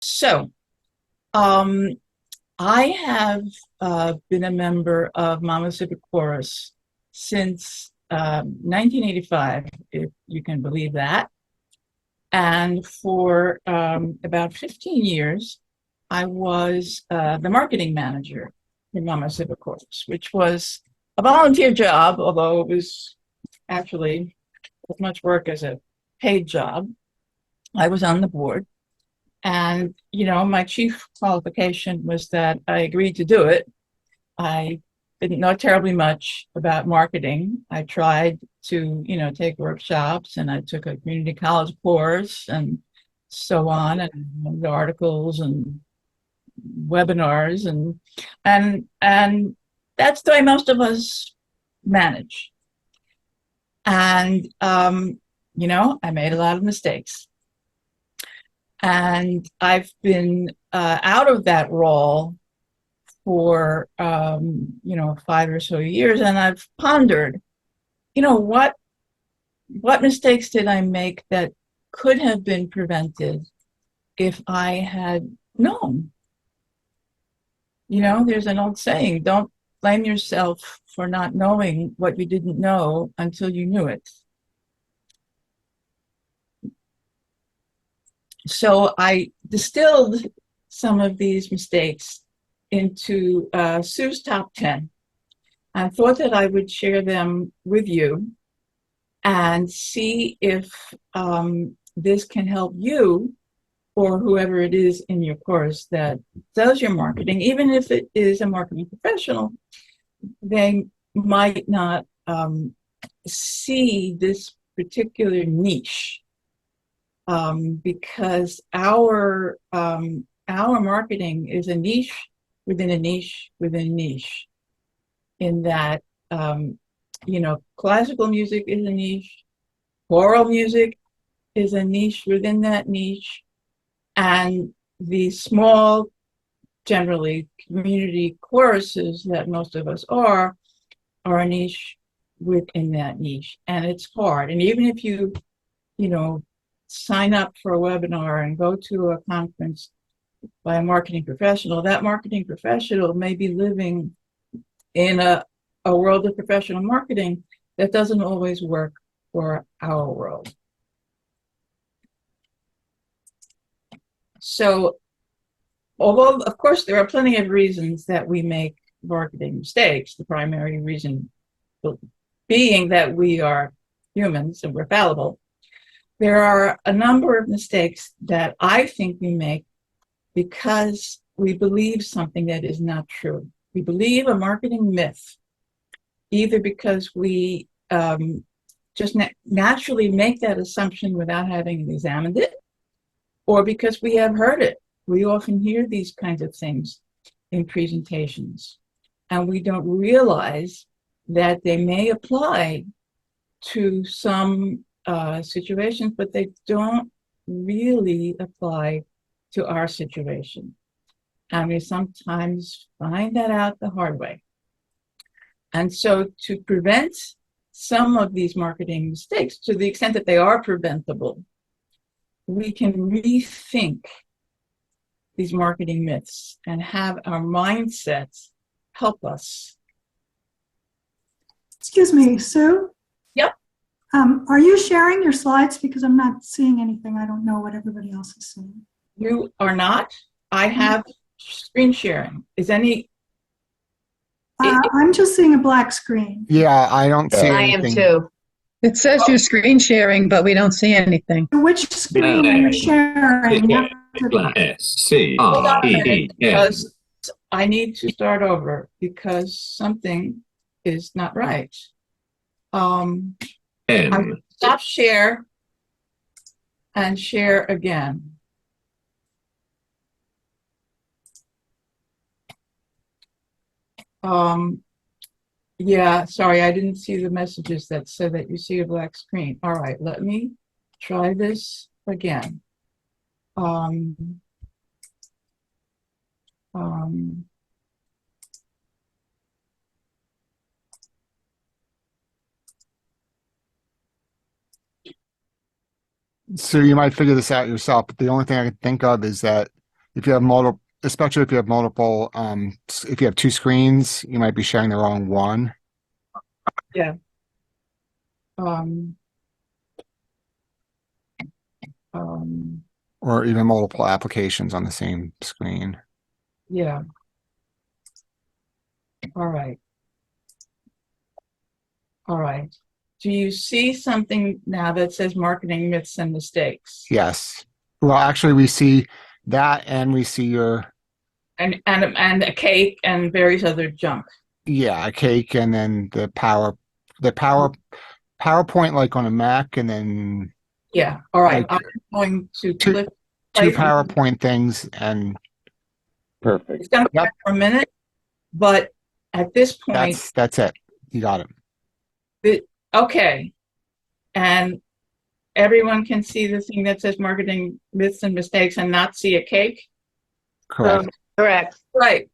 So, um, I have been a member of Monmouth Civic Chorus since 1985, if you can believe that. And for about 15 years, I was the marketing manager for Monmouth Civic Chorus, which was a volunteer job, although it was actually as much work as a paid job. I was on the board. And, my chief qualification was that I agreed to do it. I didn't know terribly much about marketing. I tried to, take workshops, and I took a community college course and so on, and articles and webinars, and that's the way most of us manage. And, I made a lot of mistakes. And I've been out of that role for 5 or so years, and I've pondered, what mistakes did I make that could have been prevented if I had known? There's an old saying: don't blame yourself for not knowing what you didn't know until you knew it. So I distilled some of these mistakes into Sue's top 10 and thought that I would share them with you and see if this can help you or whoever it is in your course that does your marketing. Even if it is a marketing professional, they might not see this particular niche. Because our marketing is a niche within a niche within a niche. In that, classical music is a niche, choral music is a niche within that niche, and the small, generally community choruses that most of us are a niche within that niche, and it's hard. And even if you sign up for a webinar and go to a conference by a marketing professional, that marketing professional may be living in a world of professional marketing that doesn't always work for our world. So, although, of course, there are plenty of reasons that we make marketing mistakes, the primary reason being that we are humans and we're fallible, there are a number of mistakes that I think we make because we believe something that is not true. We believe a marketing myth, either because we just naturally make that assumption without having examined it, or because we have heard it. We often hear these kinds of things in presentations, and we don't realize that they may apply to some situations, but they don't really apply to our situation. And we sometimes find that out the hard way. And so to prevent some of these marketing mistakes, to the extent that they are preventable, we can rethink these marketing myths and have our mindsets help us. Excuse me, Sue? Yep. Are you sharing your slides? Because I'm not seeing anything. I don't know what everybody else is seeing. You are not? I have screen sharing. Is any... I'm just seeing a black screen. Yeah, I don't see I anything. am too. It says you're screen sharing, but we don't see anything. Which screen are you sharing? Hold on a minute, because I need to start over because something is not right. I stop share and share again. Yeah, sorry, I didn't see the messages that said that you see a black screen. All right, let me try this again. So you might figure this out yourself, but the only thing I can think of is that if you have multiple, especially if you have multiple, if you have two screens, you might be sharing the wrong one. Yeah. Um, Or even multiple applications on the same screen. yeah. All right. All right. Do you see something now that says marketing myths and mistakes? Yes. Well, actually, we see that, and we see your, And a cake and various other junk. yeah, a cake, and then the PowerPoint like on a Mac, and then Yeah. All right. like I'm going to two click two play. PowerPoint things, and Perfect. It's going to Yep. back for a minute, but at this point, that's it. You got it. okay. And everyone can see the thing that says marketing myths and mistakes and not see a cake. Correct. Correct. Right.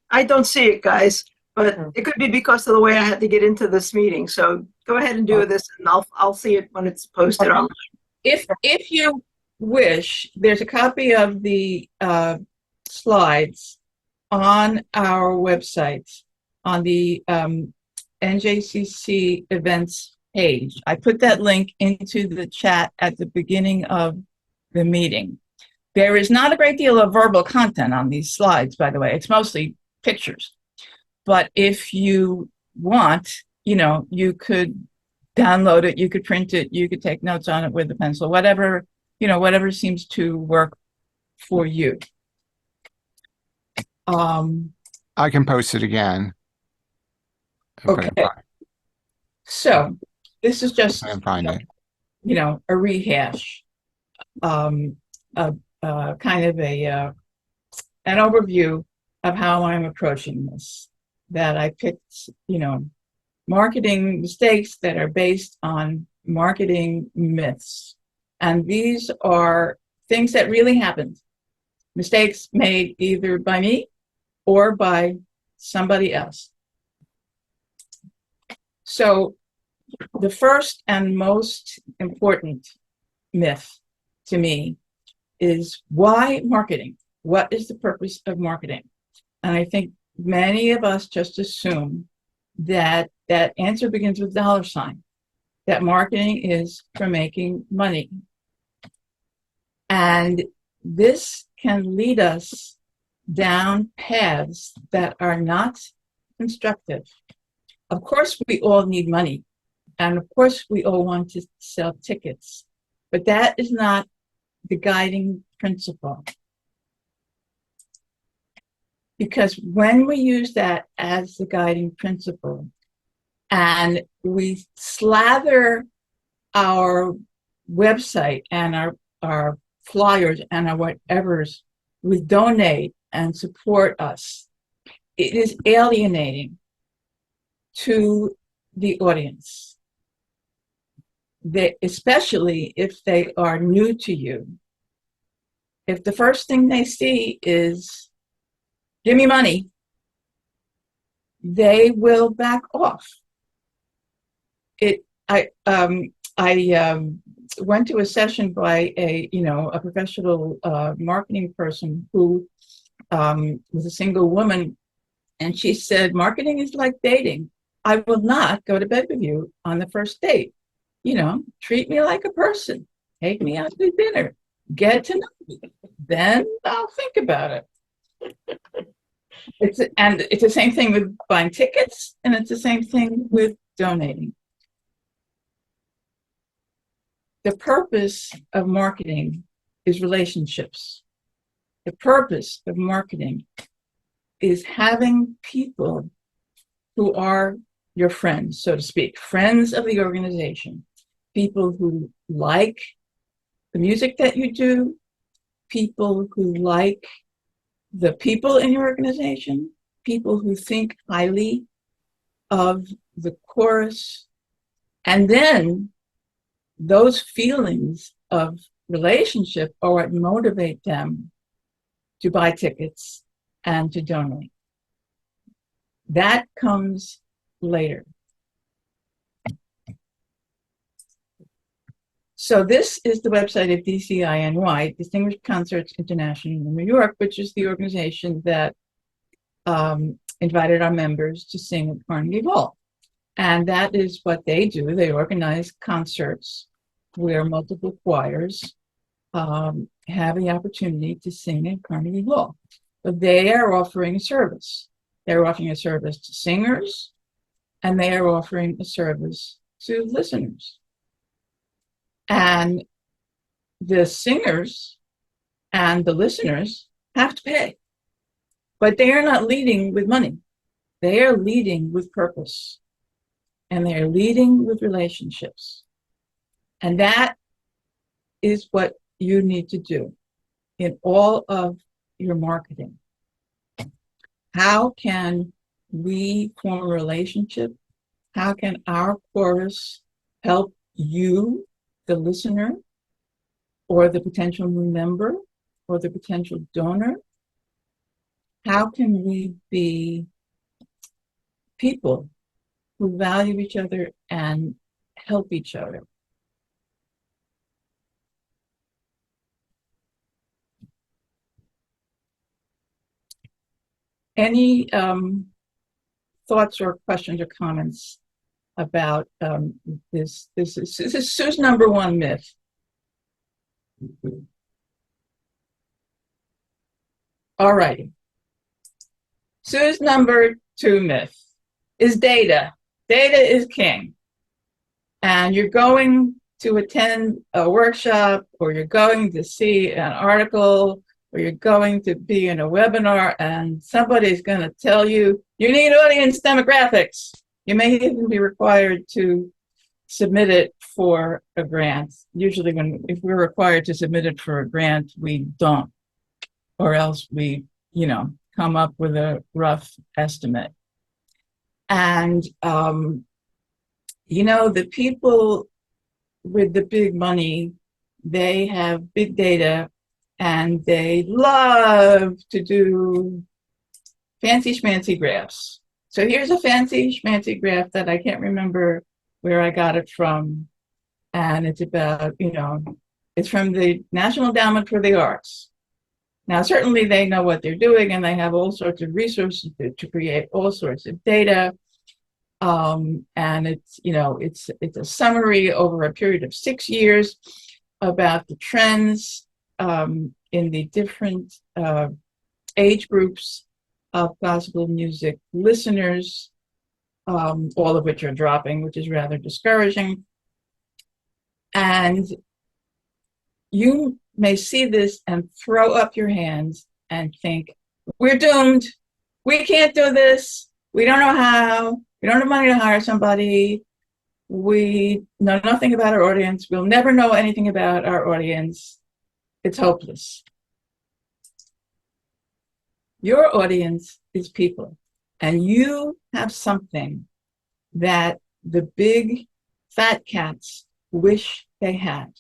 I don't see it, guys, but it could be because of the way I had to get into this meeting. So go ahead and do this, and I'll see it when it's posted Okay. on. If you wish, there's a copy of the slides on our website on the NJCC events page. I put that link into the chat at the beginning of the meeting. There is not a great deal of verbal content on these slides, by the way. It's mostly pictures. But if you want, you could download it, you could print it, you could take notes on it with a pencil, whatever seems to work for you. I can post it again. Okay. So this is just, I can find it. a rehash, kind of an overview of how I'm approaching this. That I picked, marketing mistakes that are based on marketing myths. And these are things that really happened. Mistakes made either by me or by somebody else. So the first and most important myth to me is why marketing? What is the purpose of marketing? And I think many of us just assume that that answer begins with $, that marketing is for making money. And this can lead us down paths that are not constructive. Of course, we all need money. And of course, we all want to sell tickets. But that is not the guiding principle. Because when we use that as the guiding principle and we slather our website and our flyers and our whatevers with donate and support us, it is alienating to the audience. Especially if they are new to you. If the first thing they see is give me money, they will back off. I went to a session by a professional marketing person who was a single woman, and she said, marketing is like dating. I will not go to bed with you on the first date. Treat me like a person. Take me out to dinner. Get to know me. Then I'll think about it. It's the same thing with buying tickets, and it's the same thing with donating. The purpose of marketing is relationships. The purpose of marketing is having people who are your friends, so to speak, friends of the organization, people who like the music that you do, people who like the people in your organization, people who think highly of the chorus, and then those feelings of relationship are what motivate them to buy tickets and to donate. That comes later. So this is the website of DCINY, Distinguished Concerts International in New York, which is the organization that invited our members to sing at Carnegie Hall. And that is what they do. They organize concerts where multiple choirs have the opportunity to sing at Carnegie Hall. But they are offering a service. They're offering a service to singers, and they are offering a service to listeners. And the singers and the listeners have to pay. But they are not leading with money. They are leading with purpose. And they are leading with relationships. And that is what you need to do in all of your marketing. How can we form a relationship? How can our chorus help you, the listener, or the potential new member, or the potential donor? How can we be people who value each other and help each other? Any thoughts or questions or comments about this? This is Sue's number one myth. All righty. Sue's number two myth is data. Data is king. And you're going to attend a workshop, or you're going to see an article, or you're going to be in a webinar, and somebody's going to tell you, you need audience demographics. You may even be required to submit it for a grant. Usually if we're required to submit it for a grant, we don't, or else we, come up with a rough estimate. And, the people with the big money, they have big data, and they love to do fancy schmancy graphs. So here's a fancy schmancy graph that I can't remember where I got it from. And it's about, it's from the National Endowment for the Arts. Now, certainly they know what they're doing, and they have all sorts of resources to create all sorts of data. And it's a summary over a period of 6 years about the trends in the different age groups of classical music listeners, all of which are dropping, which is rather discouraging. And you may see this and throw up your hands and think, we're doomed. We can't do this. We don't know how. We don't have money to hire somebody. We know nothing about our audience. We'll never know anything about our audience. It's hopeless. Your audience is people, and you have something that the big fat cats wish they had.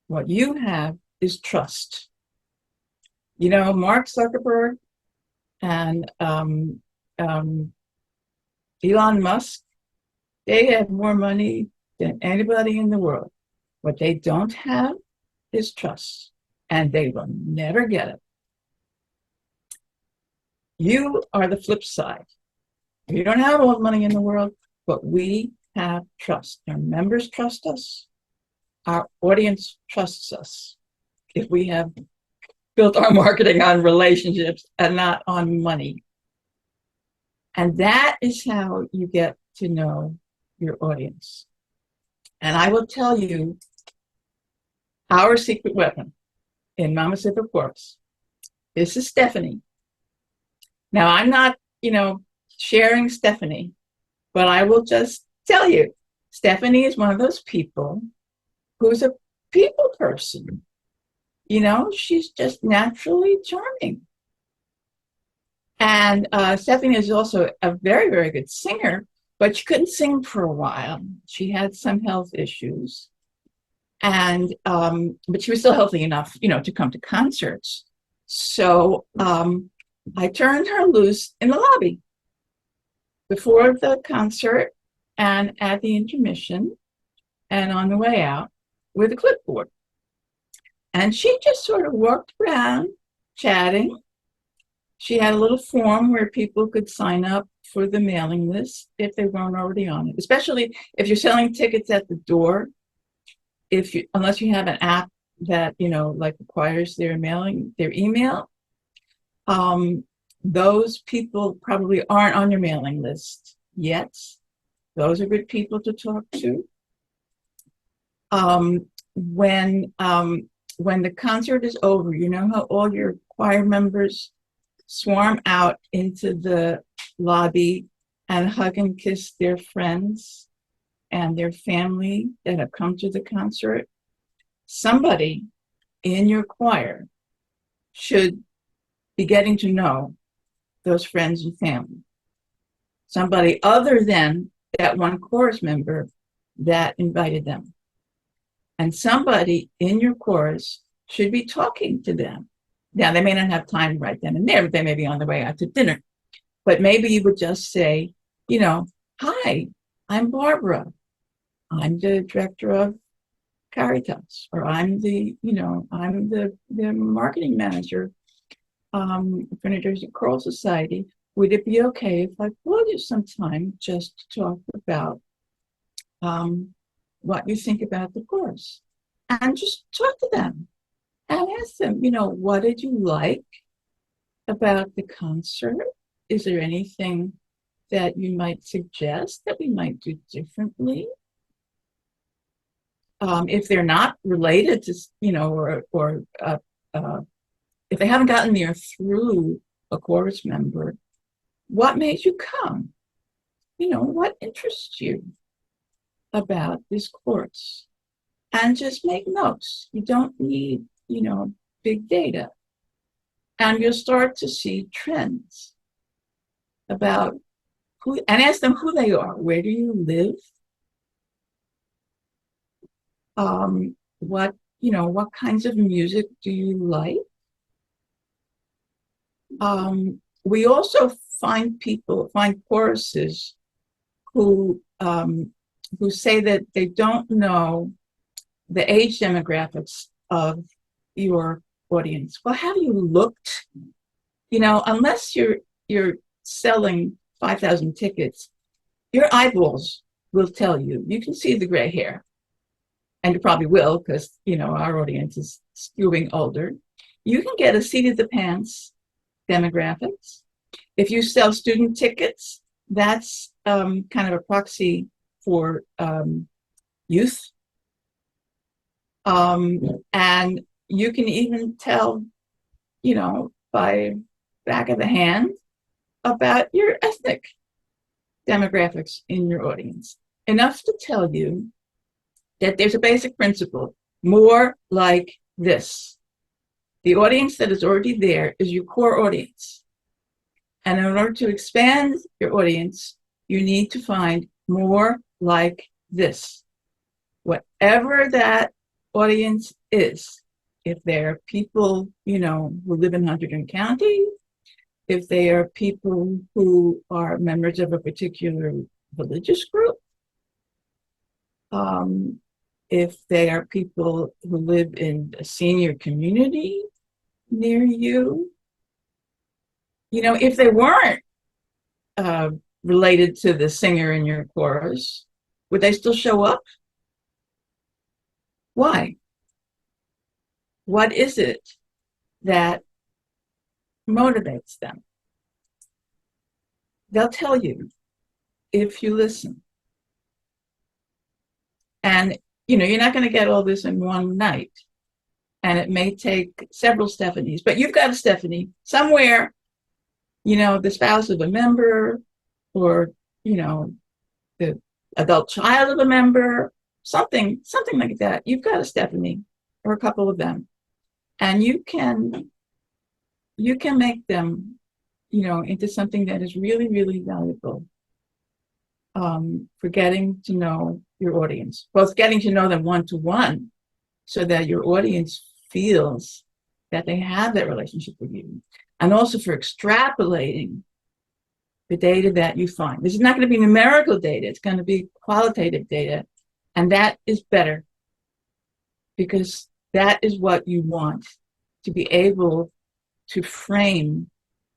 What you have is trust. Mark Zuckerberg and Elon Musk, they have more money than anybody in the world. What they don't have is trust, and they will never get it. You are the flip side. We don't have all the money in the world, but we have trust. Our members trust us. Our audience trusts us. If we have built our marketing on relationships and not on money. And that is how you get to know your audience. And I will tell you, our secret weapon in Mama Civic works. This is Stephanie. Now, I'm not, sharing Stephanie, but I will just tell you, Stephanie is one of those people who's a people person. She's just naturally charming. And Stephanie is also a very, very good singer, but she couldn't sing for a while. She had some health issues. And, but she was still healthy enough, to come to concerts. So I turned her loose in the lobby before the concert and at the intermission and on the way out. with a clipboard. And she just sort of walked around chatting. She had a little form where people could sign up for the mailing list if they weren't already on it, especially if you're selling tickets at the door. Unless you have an app that, like requires their email, those people probably aren't on your mailing list yet. Those are good people to talk to. When the concert is over, you know how all your choir members swarm out into the lobby and hug and kiss their friends and their family that have come to the concert? Somebody in your choir should be getting to know those friends and family. Somebody other than that one chorus member that invited them. And somebody in your chorus should be talking to them. Now, they may not have time right then and there, but they may be on their way out to dinner. But maybe you would just say, hi, I'm Barbara. I'm the director of Caritas, or I'm the marketing manager for New Jersey Choral Society. Would it be okay if I brought you some time just to talk about what you think about the course? And just talk to them and ask them, what did you like about the concert? Is there anything that you might suggest that we might do differently? If they're not related to, or if they haven't gotten there through a chorus member, what made you come? What interests you about this course? And just make notes. You don't need, big data. And you'll start to see trends about and ask them who they are. Where do you live? What kinds of music do you like? We also find choruses who say that they don't know the age demographics of your audience. Well, have you looked? Unless you're selling 5,000 tickets, your eyeballs will tell you. You can see the gray hair. And you probably will, because, our audience is skewing older. You can get a seat of the pants demographics. If you sell student tickets, that's kind of a proxy for youth. And you can even tell, by back of the hand about your ethnic demographics in your audience. Enough to tell you that there's a basic principle, more like this. The audience that is already there is your core audience. And in order to expand your audience, you need to find more like this. Whatever that audience is, if they're people, who live in Hunterdon County, if they are people who are members of a particular religious group, if they are people who live in a senior community near you, if they weren't related to the singer in your chorus, would they still show up? Why? What is it that motivates them? They'll tell you if you listen. And you're not going to get all this in one night. And it may take several Stephanies, but you've got a Stephanie somewhere, the spouse of a member, or, the adult child of a member, something like that. You've got a Stephanie or a couple of them. And you can make them, into something that is really, really valuable for getting to know your audience, both getting to know them one-to-one so that your audience feels that they have that relationship with you, and also for extrapolating the data that you find. This is not going to be numerical data. It's going to be qualitative data, and that is better because that is what you want, to be able to frame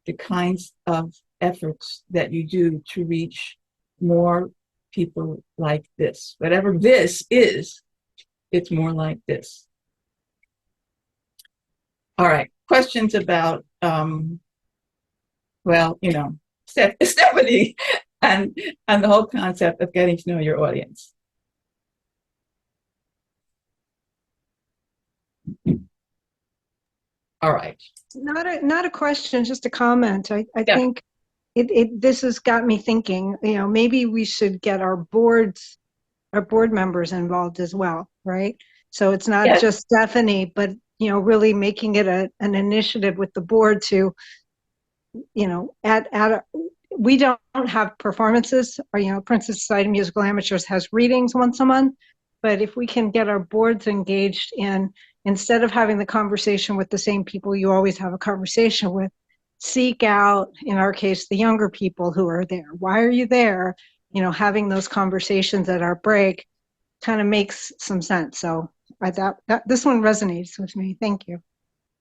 the kinds of efforts that you do to reach more people like this. Whatever this is, it's more like this. All right, questions about, well, you know, Stephanie and the whole concept of getting to know your audience. All right. Not a question, just a comment. I Yeah. think this has got me thinking, you know, maybe we should get our board members involved as well, right? So it's not Yes. just Stephanie, but, you know, really making it an initiative with the board to, you know, we don't have performances, or, you know, Princess Society Musical Amateurs has readings once a month, but if we can get our boards engaged in, instead of having the conversation with the same people you always have a conversation with, seek out, in our case, the younger people who are there. Why are you there? You know, having those conversations at our break kind of makes some sense. So this one resonates with me. Thank you.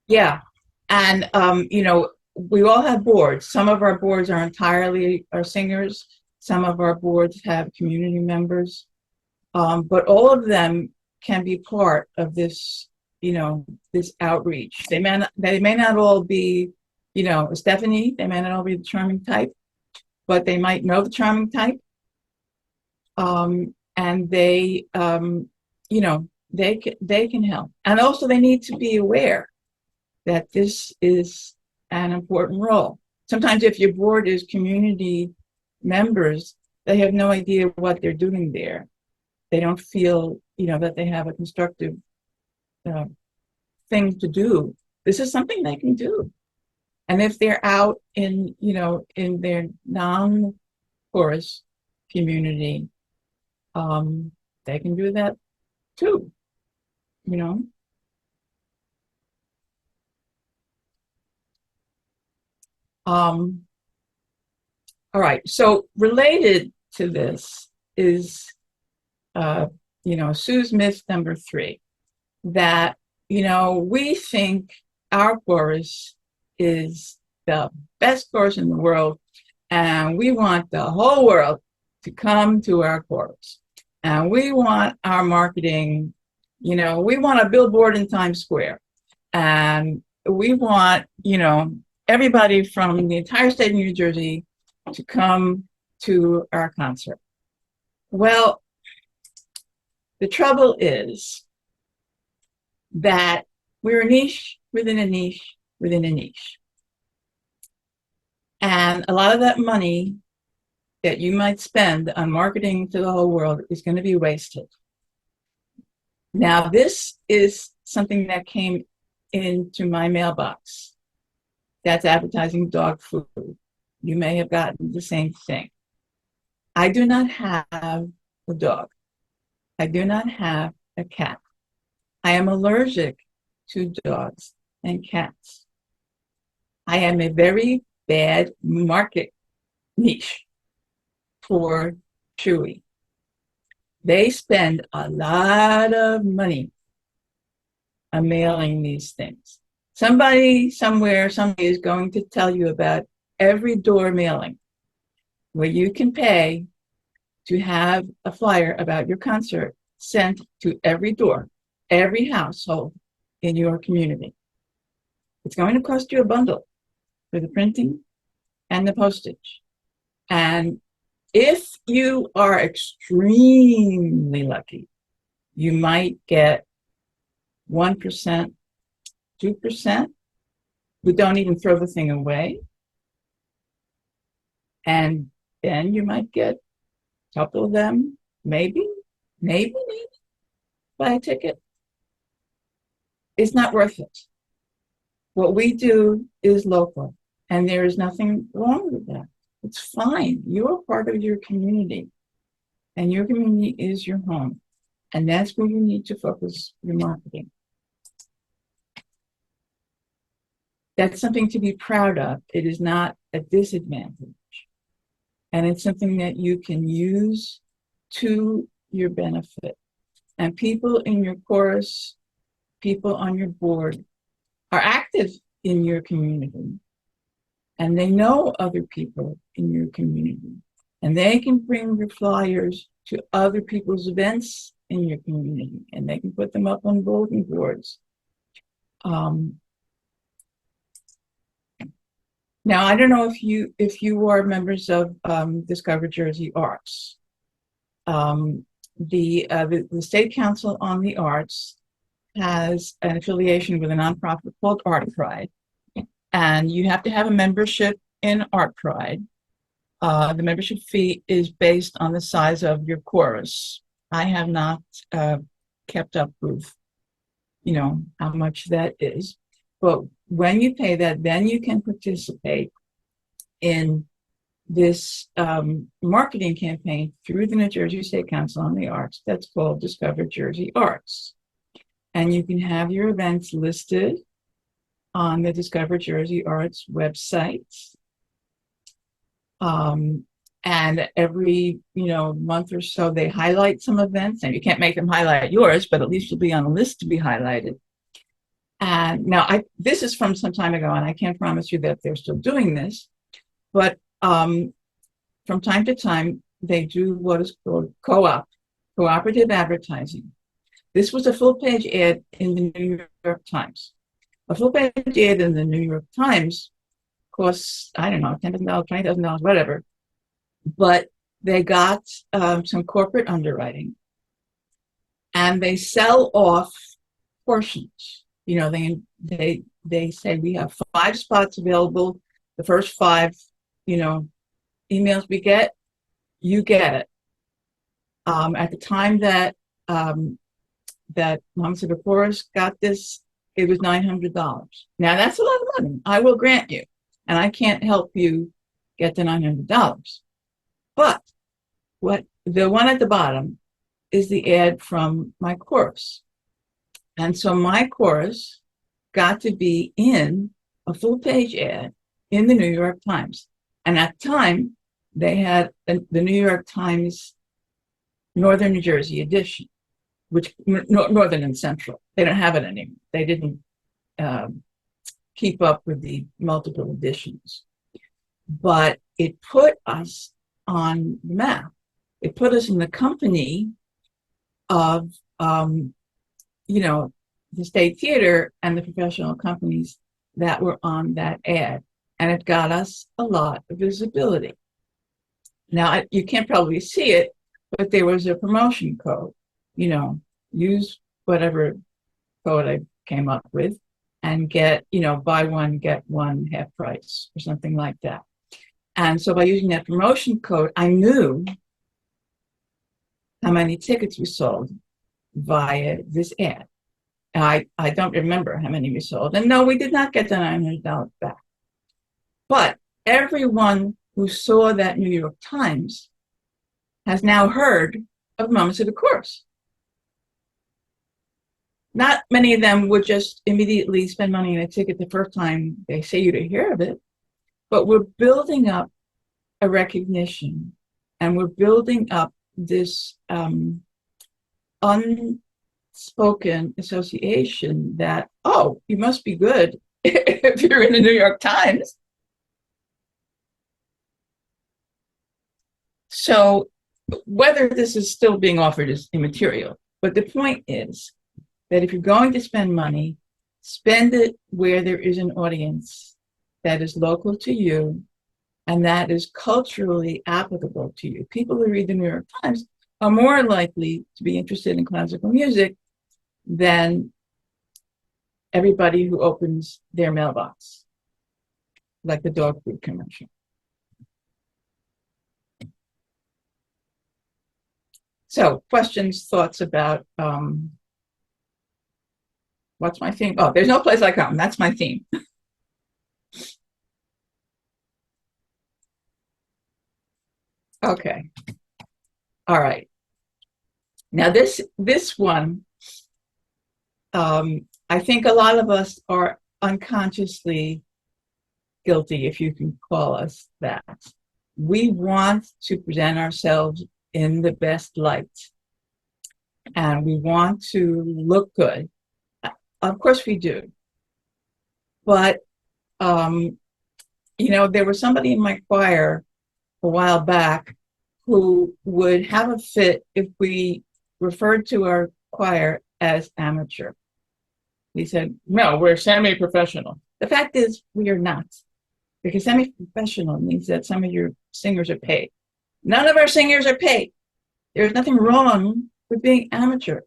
Yeah. And, you know, we all have boards. Some of our boards are entirely our singers. Some of our boards have community members. But all of them can be part of this, you know, this outreach. They may not all be, you know, Stephanie, they may not all be the charming type, but they might know the charming type. And they, you know, they can help. And also they need to be aware that this is an important role. Sometimes if your board is community members, they have no idea what they're doing there. They don't feel, you know, that they have a constructive thing to do. This is something they can do. And if they're out in, you know, in their non-chorus community, they can do that too, you know. All right, so related to this is, you know, Sue's myth number 3, that, you know, we think our chorus is the best chorus in the world, and we want the whole world to come to our chorus. And we want our marketing, you know, we want a billboard in Times Square. And we want, you know, everybody from the entire state of New Jersey to come to our concert. Well, the trouble is that we're a niche within a niche within a niche. And a lot of that money that you might spend on marketing to the whole world is going to be wasted. Now, this is something that came into my mailbox. That's advertising dog food. You may have gotten the same thing. I do not have a dog. I do not have a cat. I am allergic to dogs and cats. I am a very bad market niche for Chewy. They spend a lot of money on mailing these things. Somebody somewhere, somebody is going to tell you about every door mailing where you can pay to have a flyer about your concert sent to every door, every household in your community. It's going to cost you a bundle for the printing and the postage. And if you are extremely lucky, you might get 1%, 2%. We don't even throw the thing away. And then you might get a couple of them, maybe buy a ticket. It's not worth it. What we do is local, and there is nothing wrong with that. It's fine. You're part of your community, and your community is your home, and that's where you need to focus your marketing. That's something to be proud of. It is not a disadvantage. And it's something that you can use to your benefit. And people in your chorus people on your board are active in your community and they know other people in your community and they can bring your flyers to other people's events in your community and they can put them up on bulletin boards. Now, I don't know if you are members of Discover Jersey Arts. The State Council on the Arts has an affiliation with a nonprofit called Art Pride, and you have to have a membership in Art Pride. The membership fee is based on the size of your chorus. I have not kept up with, how much that is, but when you pay that, then you can participate in this marketing campaign through the New Jersey State Council on the Arts that's called Discover Jersey Arts. And you can have your events listed on the Discover Jersey Arts website. And every, month or so, they highlight some events. And you can't make them highlight yours, but at least you'll be on a list to be highlighted. And now, this is from some time ago, and I can't promise you that they're still doing this, but from time to time, they do what is called cooperative advertising. This was a full-page ad in the New York Times. A full-page ad in the New York Times costs, I don't know, $10,000, $20,000, whatever. But they got some corporate underwriting, and they sell off portions. They say we have 5 spots available. The first 5, emails we get, you get it. At the time that Monmouth Forest got this, it was $900. Now that's a lot of money. I will grant you, and I can't help you get the $900. But the one at the bottom is the ad from my chorus. And so my chorus got to be in a full-page ad in the New York Times. And at the time, they had the New York Times Northern New Jersey edition, which Northern and Central. They don't have it anymore. They didn't keep up with the multiple editions. But it put us on the map. It put us in the company of the State Theater and the professional companies that were on that ad. And it got us a lot of visibility. Now, you can't probably see it, but there was a promotion code. Use whatever code I came up with and get, buy one, get one half price or something like that. And so by using that promotion code, I knew how many tickets we sold via this ad. I don't remember how many we sold. And no, we did not get the $900 back. But everyone who saw that New York Times has now heard of Moments of the Course. Not many of them would just immediately spend money on a ticket the first time they say you to hear of it, but we're building up a recognition and we're building up this unspoken association that, oh, you must be good if you're in the New York Times. So whether this is still being offered is immaterial, but the point is that if you're going to spend money, spend it where there is an audience that is local to you and that is culturally applicable to you. People who read the New York Times are more likely to be interested in classical music than everybody who opens their mailbox, like the dog food commercial. So, questions, thoughts about what's my theme? Oh, there's no place like home. That's my theme. Okay. All right. Now this one, I think a lot of us are unconsciously guilty, if you can call us that. We want to present ourselves in the best light, and we want to look good. Of course we do. But, there was somebody in my choir a while back who would have a fit if we referred to our choir as amateur. He said, no, we're semi-professional. The fact is, we are not. Because semi-professional means that some of your singers are paid. None of our singers are paid. There's nothing wrong with being amateur.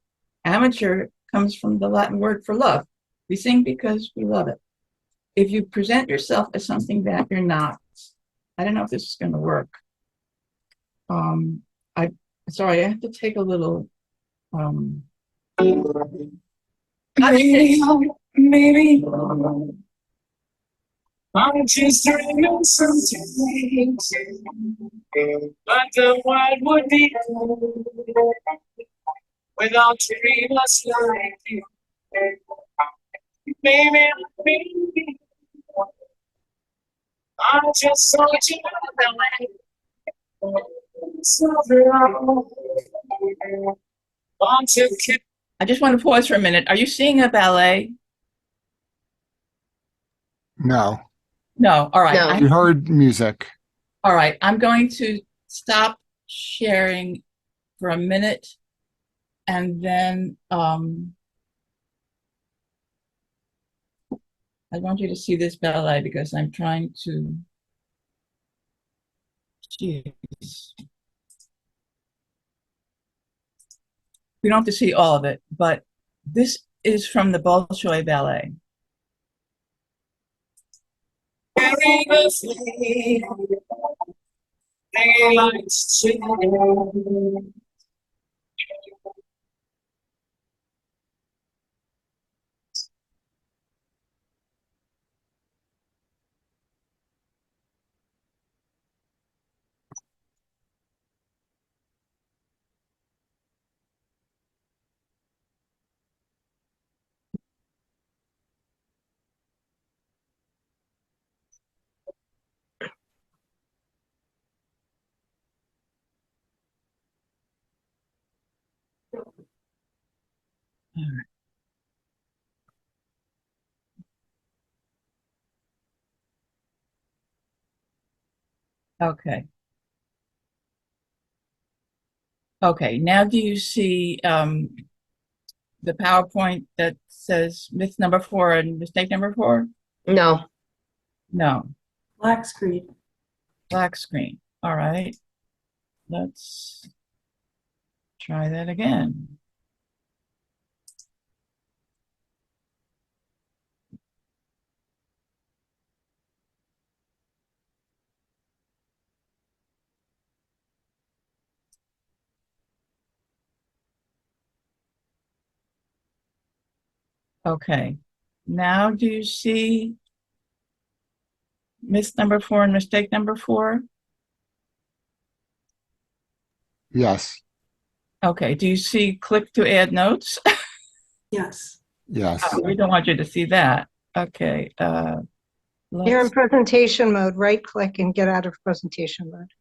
Amateur comes from the Latin word for love. We sing because we love it. If you present yourself as something that you're not, I don't know if this is going to work. I have to take a little. Maybe. I'm just dreaming sometimes, but the world would be without dreamers like you. Maybe I just saw you I just want to pause for a minute. Are you seeing a ballet? No, No. All right. No. you heard music. All right. I'm going to stop sharing for a minute, and then I want you to see this ballet because I'm trying to. Jeez. We don't have to see all of it, but this is from the Bolshoi Ballet. Okay. Okay, now do you see the PowerPoint that says myth number 4 and mistake number 4? No. No, Black screen. black screen. All right, let's try that again. Okay, now do you see myth number 4 and mistake number 4? Yes, Okay, do you see click to add notes? Yes. yes. We don't want you to see that. Okay, You're in let's, presentation mode, right click and get out of presentation mode.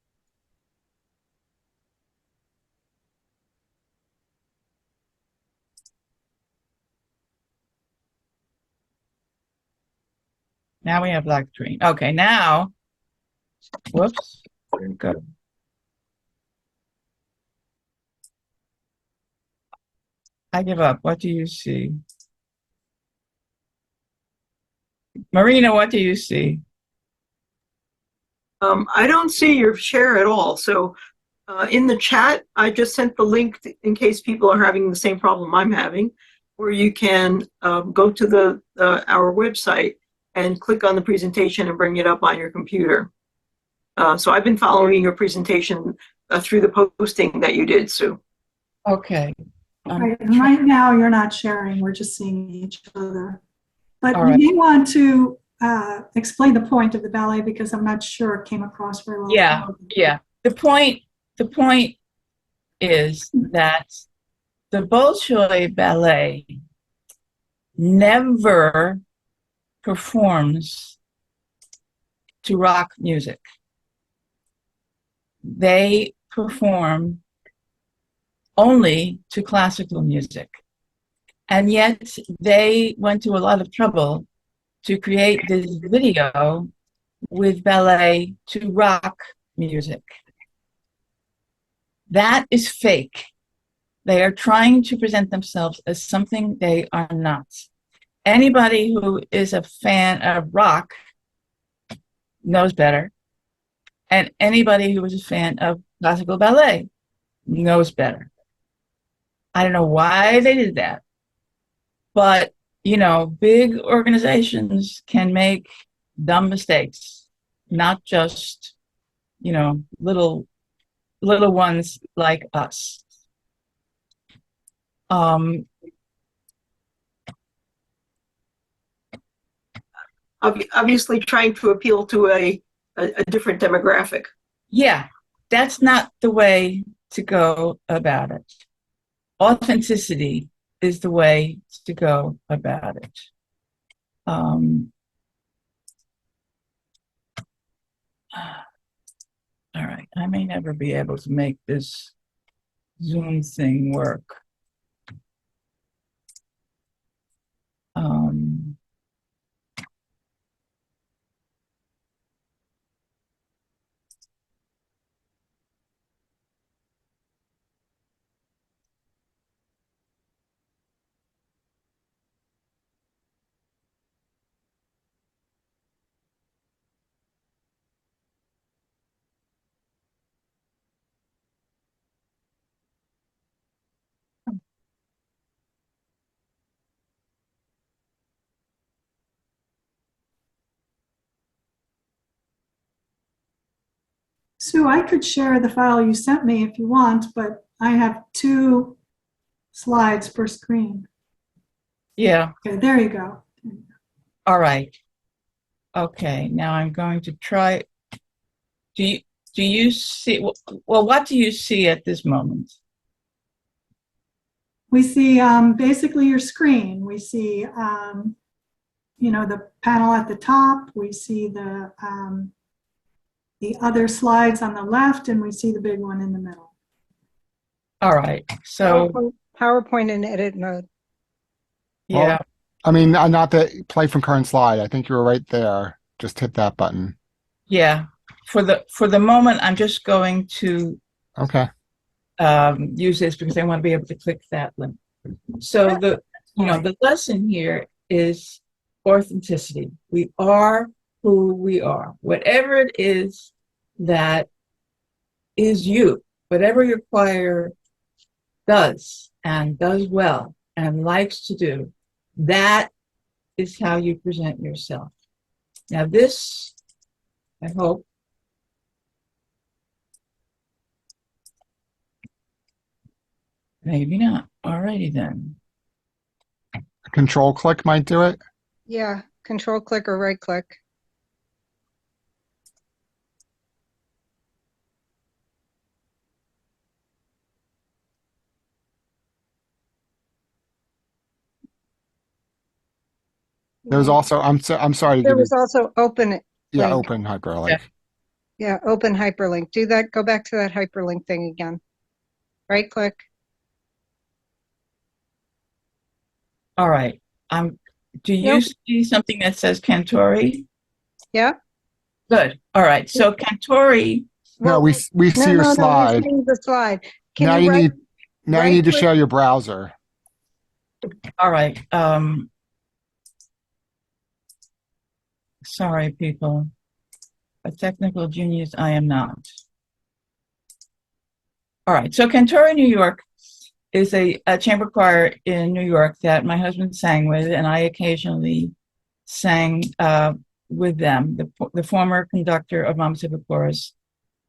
now we have black screen. Okay, now, whoops, there we go. I give up. What do you see? Marina, what do you see? I don't see your share at all. So in the chat, I just sent the link in case people are having the same problem I'm having, where you can go to our website and click on the presentation and bring it up on your computer. So I've been following your presentation through the posting that you did, Sue. Okay. Right, and right now, you're not sharing, we're just seeing each other. But All you right. may want to explain the point of the ballet because I'm not sure it came across very well. Yeah. The point is that the Bolshoi Ballet never performs to rock music. They perform only to classical music. And yet they went to a lot of trouble to create this video with ballet to rock music. That is fake. They are trying to present themselves as something they are not. Anybody who is a fan of rock knows better. And anybody who is a fan of classical ballet knows better. I don't know why they did that. But, big organizations can make dumb mistakes, not just, little ones like us. Obviously trying to appeal to a different demographic. Yeah, that's not the way to go about it. Authenticity is the way to go about it. All right, I may never be able to make this Zoom thing work. Sue, I could share the file you sent me if you want, but I have 2 slides per screen. Yeah. Okay, there you go. All right. Okay, now I'm going to try. Do you see, well, what do you see at this moment? We see basically your screen. We see, the panel at the top. We see the other slides on the left, and we see the big one in the middle. All right, so PowerPoint in edit mode. yeah. Well, I mean, not the play from current slide. I think you were right there. Just hit that button. Yeah, for the moment, I'm just going to Okay. use this because I want to be able to click that link. So the lesson here is authenticity. We are who we are. Whatever it is that is you, whatever your choir does and does well and likes to do, that is how you present yourself. Now this, I hope, maybe not. Alrighty then. Control click might do it. Yeah, control click or right click. There's also, I'm sorry to There give you, was also open yeah, link. open hyperlink. Yeah, open hyperlink. Do that. Go back to that hyperlink thing again. Right click. All right. Do you Nope. see something that says Cantori? Yeah. Good. All right. So Cantori. No, we see No, your no, no. We're slide. seeing the slide. Can Now you you right, need to click? share your browser. All right. Sorry, people. A technical genius I am not. All right. So Cantori, New York is a chamber choir in New York that my husband sang with, and I occasionally sang with them. The former conductor of Monmouth Civic Chorus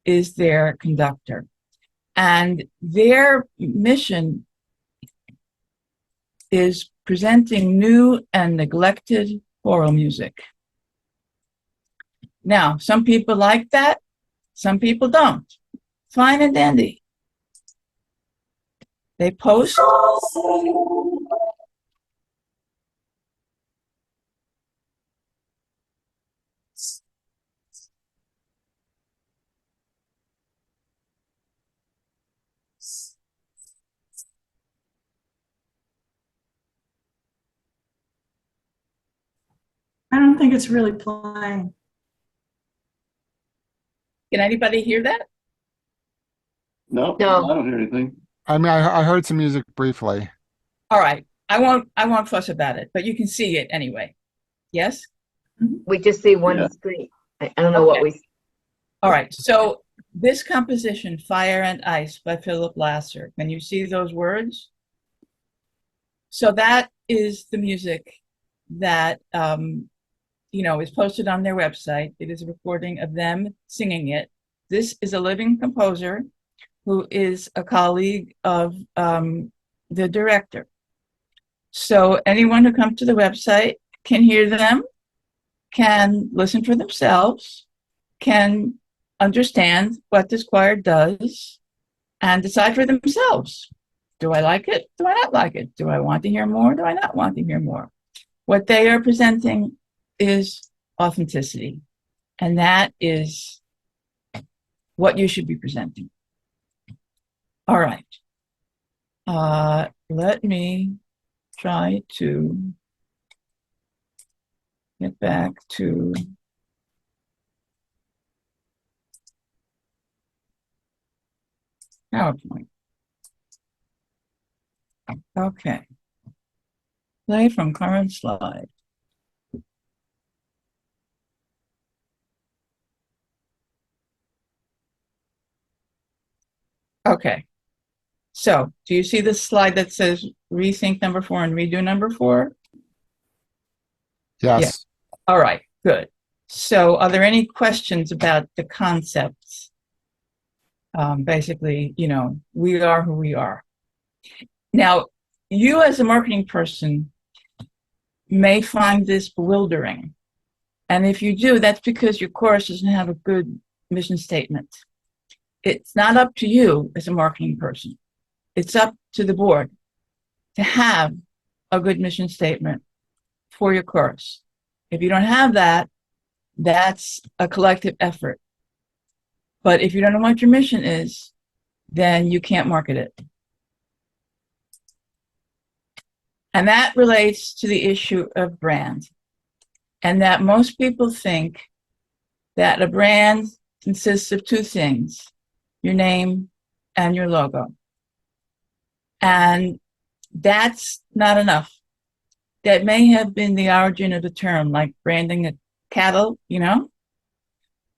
is their conductor. And their mission is presenting new and neglected choral music. Now, some people like that, some people don't. Fine and dandy. They post. I don't think it's really playing. Can anybody hear that? No, No. I don't hear anything. I mean, I heard some music briefly. All right. I won't fuss about it, but you can see it anyway. Yes? We just see one Yeah. screen. I don't know what Okay. we, All right. So this composition, Fire and Ice by Philip Lasser, can you see those words? So that is the music that is posted on their website. It is a recording of them singing it. This is a living composer who is a colleague of the director. So anyone who comes to the website can hear them, can listen for themselves, can understand what this choir does, and decide for themselves. Do I like it? Do I not like it? Do I want to hear more? Do I not want to hear more? What they are presenting is authenticity, and that is what you should be presenting. All right. Let me try to get back to PowerPoint. Okay. Play from current slide. Okay. So, do you see this slide that says rethink number 4 and redo number 4? Yes. All right, good. So, are there any questions about the concepts? Basically, we are who we are. Now, you as a marketing person may find this bewildering. And if you do, that's because your course doesn't have a good mission statement. It's not up to you as a marketing person. It's up to the board to have a good mission statement for your course. If you don't have that, that's a collective effort. But if you don't know what your mission is, then you can't market it. And that relates to the issue of brand. And that most people think that a brand consists of 2 things, your name and your logo. And that's not enough. That may have been the origin of the term, like branding a cattle,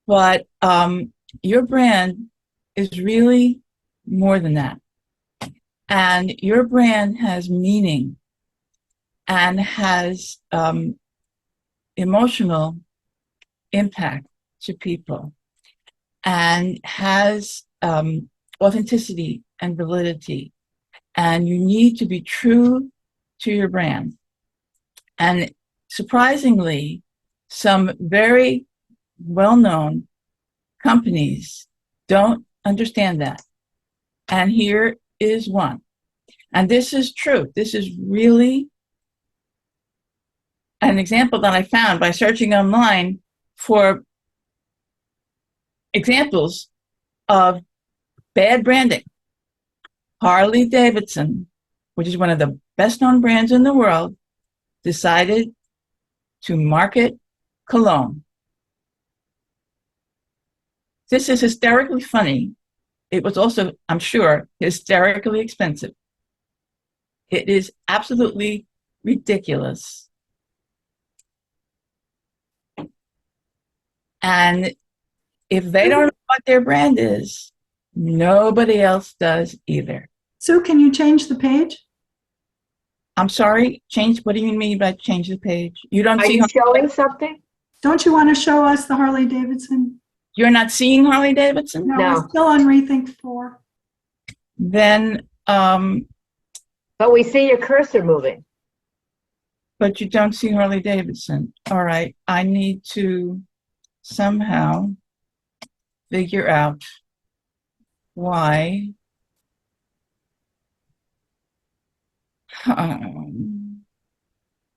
but your brand is really more than that. And your brand has meaning and has emotional impact to people and has authenticity and validity. And you need to be true to your brand. And surprisingly, some very well-known companies don't understand that. And here is one. And this is true. This is really an example that I found by searching online for examples of bad branding. Harley Davidson, which is one of the best known brands in the world, decided to market cologne. This is hysterically funny. It was also, I'm sure, hysterically expensive. It is absolutely ridiculous. And if they don't know what their brand is, nobody else does either. Sue, can you change the page? I'm sorry, what do you mean by change the page? You don't are see, you showing something? Don't you want to show us the Harley Davidson? you're not seeing Harley Davidson? No, No. we're still on Rethink 4. Then, But we see your cursor moving. but you don't see Harley Davidson. All right, I need to somehow figure out why.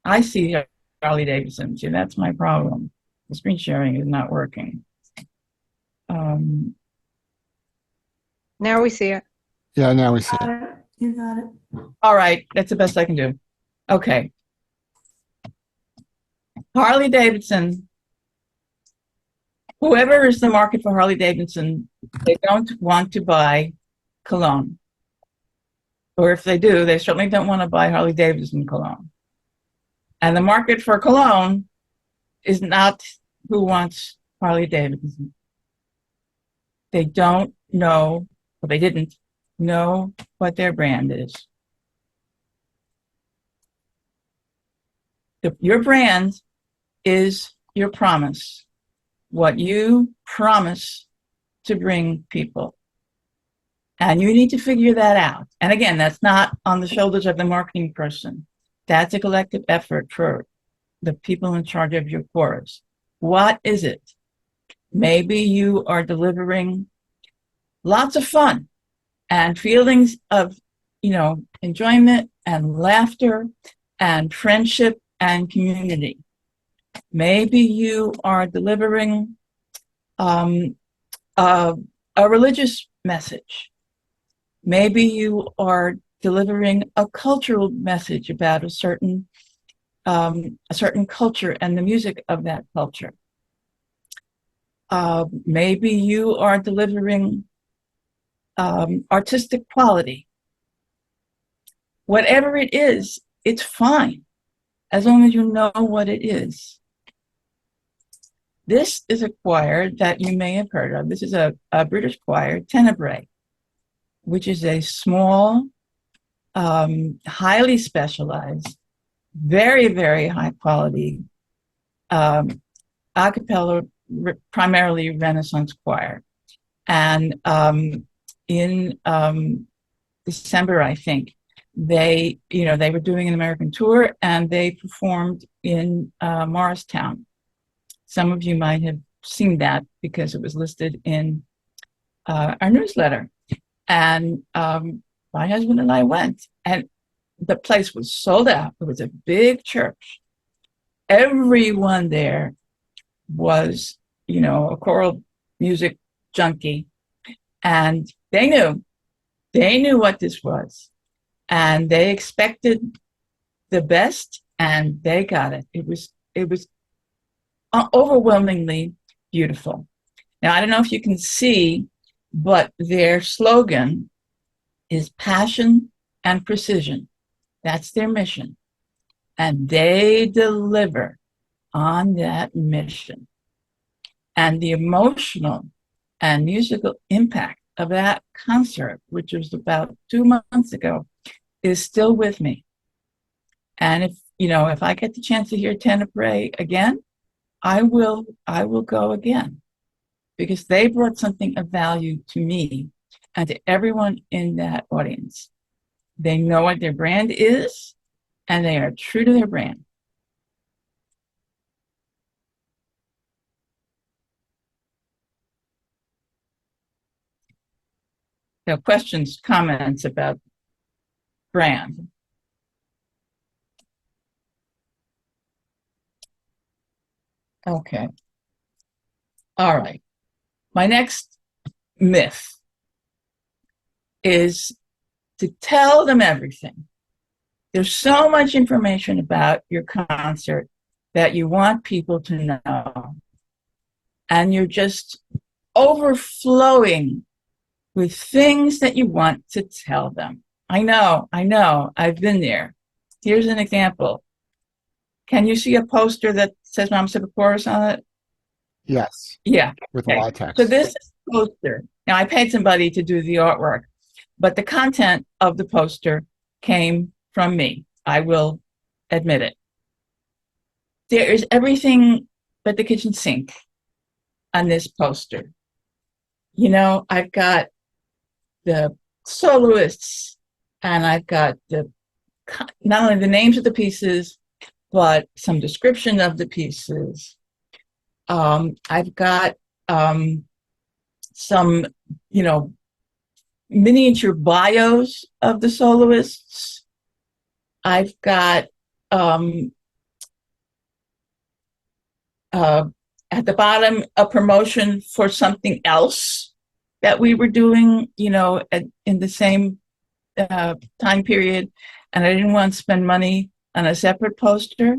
I see Harley Davidson. See, that's my problem. The screen sharing is not working. Now we see it. Yeah, now we see it. You got it. All right, that's the best I can do. Okay. Harley Davidson, whoever is the market for Harley Davidson, they don't want to buy cologne. Or if they do, they certainly don't want to buy Harley Davidson cologne. And the market for cologne is not who wants Harley Davidson. They don't know, or they didn't know what their brand is. Your brand is your promise, what you promise to bring people. And you need to figure that out. And again, that's not on the shoulders of the marketing person. That's a collective effort for the people in charge of your chorus. What is it? Maybe you are delivering lots of fun and feelings of, enjoyment and laughter and friendship and community. Maybe you are delivering a religious message. Maybe you are delivering a cultural message about a certain culture and the music of that culture. Maybe you are delivering artistic quality. Whatever it is, it's fine, as long as you know what it is. This is a choir that you may have heard of. This is a British choir, Tenebrae, which is a small, highly specialized, very, very high quality a cappella, primarily Renaissance choir. And in December, I think, they were doing an American tour and they performed in Morristown. Some of you might have seen that because it was listed in our newsletter. And my husband and I went, and the place was sold out. It was a big church. Everyone there was, a choral music junkie, and they knew what this was, and they expected the best, and they got it. It was overwhelmingly beautiful. Now, I don't know if you can see, but their slogan is passion and precision. That's their mission. And they deliver on that mission. And the emotional and musical impact of that concert, which was about 2 months ago, is still with me. And if I get the chance to hear Tenebrae again, I will go again, because they brought something of value to me and to everyone in that audience. They know what their brand is, and they are true to their brand. So questions, comments about brand? Okay. All right. My next myth is to tell them everything. There's so much information about your concert that you want people to know. And you're just overflowing with things that you want to tell them. I know, I've been there. Here's an example. Can you see a poster that says Mom Civic Chorus on it? Yes, Yeah. with Okay. a lot of text. So this is a poster. Now, I paid somebody to do the artwork, but the content of the poster came from me. I will admit it. There is everything but the kitchen sink on this poster. I've got the soloists, and I've got not only the names of the pieces, but some description of the pieces. I've got some, miniature bios of the soloists. I've got at the bottom a promotion for something else that we were doing, in the same time period, and I didn't want to spend money on a separate poster.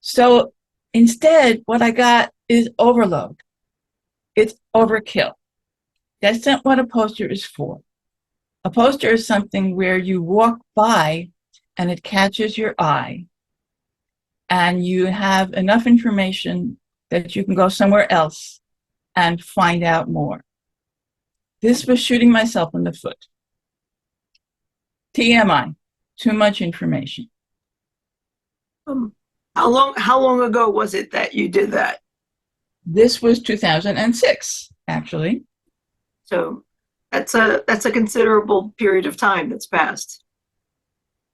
So Instead, what I got is overload. It's overkill. That's not what a poster is for. A poster is something where you walk by and it catches your eye, and you have enough information that you can go somewhere else and find out more. This was shooting myself in the foot. TMI, too much information. How long ago was it that you did that? This was 2006, actually. So that's a considerable period of time that's passed.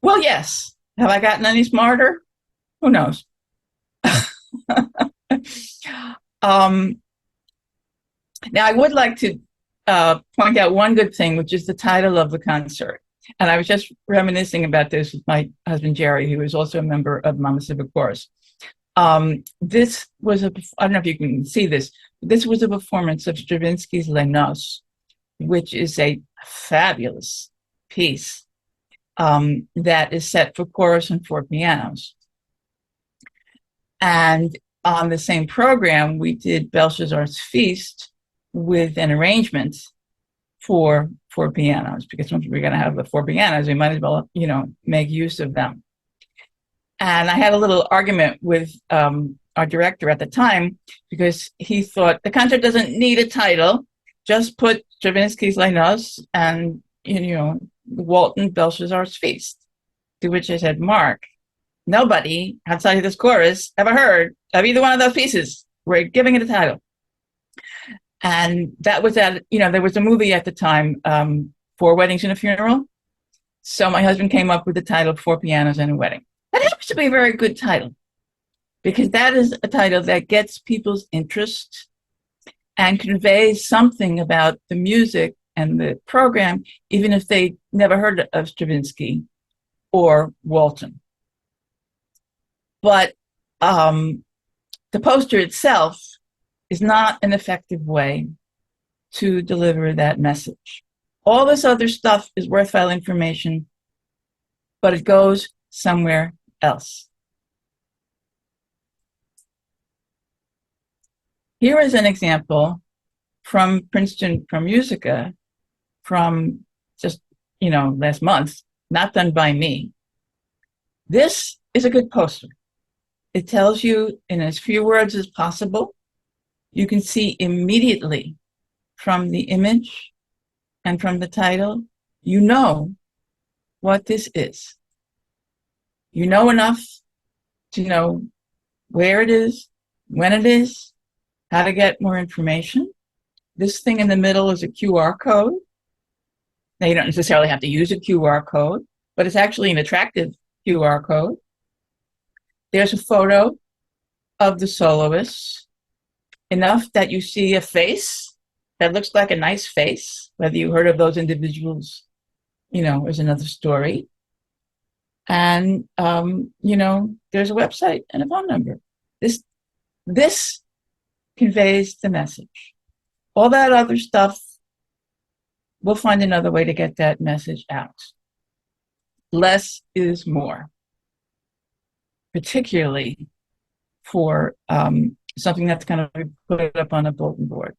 Well, yes. Have I gotten any smarter? Who knows? Now, I would like to point out one good thing, which is the title of the concert. And I was just reminiscing about this with my husband, Jerry, who is also a member of Monmouth Civic Chorus. This was I don't know if you can see this, this was a performance of Stravinsky's Les Noces, which is a fabulous piece that is set for chorus and 4 pianos. And on the same program, we did Belshazzar's Feast with an arrangement for 4 pianos, because once we're going to have the 4 pianos, we might as well, make use of them. And I had a little argument with our director at the time, because he thought the concert doesn't need a title, just put Stravinsky's Les Noces and, Walton Belshazzar's Feast. To which I said, Mark, nobody outside of this chorus ever heard of either one of those pieces. We're giving it a title. And that was there was a movie at the time, 4 Weddings and a Funeral. So my husband came up with the title 4 Pianos and a Wedding. That happens to be a very good title, because that is a title that gets people's interest and conveys something about the music and the program, even if they never heard of Stravinsky or Walton. But the poster itself is not an effective way to deliver that message. All this other stuff is worthwhile information, but it goes somewhere else. Here is an example from Princeton from Musica from just, last month, not done by me. This is a good poster. It tells you in as few words as possible. You can see immediately from the image and from the title, what this is. You know enough to know where it is, when it is, how to get more information. This thing in the middle is a QR code. Now, you don't necessarily have to use a QR code, but it's actually an attractive QR code. There's a photo of the soloist, enough that you see a face that looks like a nice face. Whether you heard of those individuals, is another story. And, there's a website and a phone number. This conveys the message. All that other stuff, we'll find another way to get that message out. Less is more, particularly for something that's going to be put up on a bulletin board.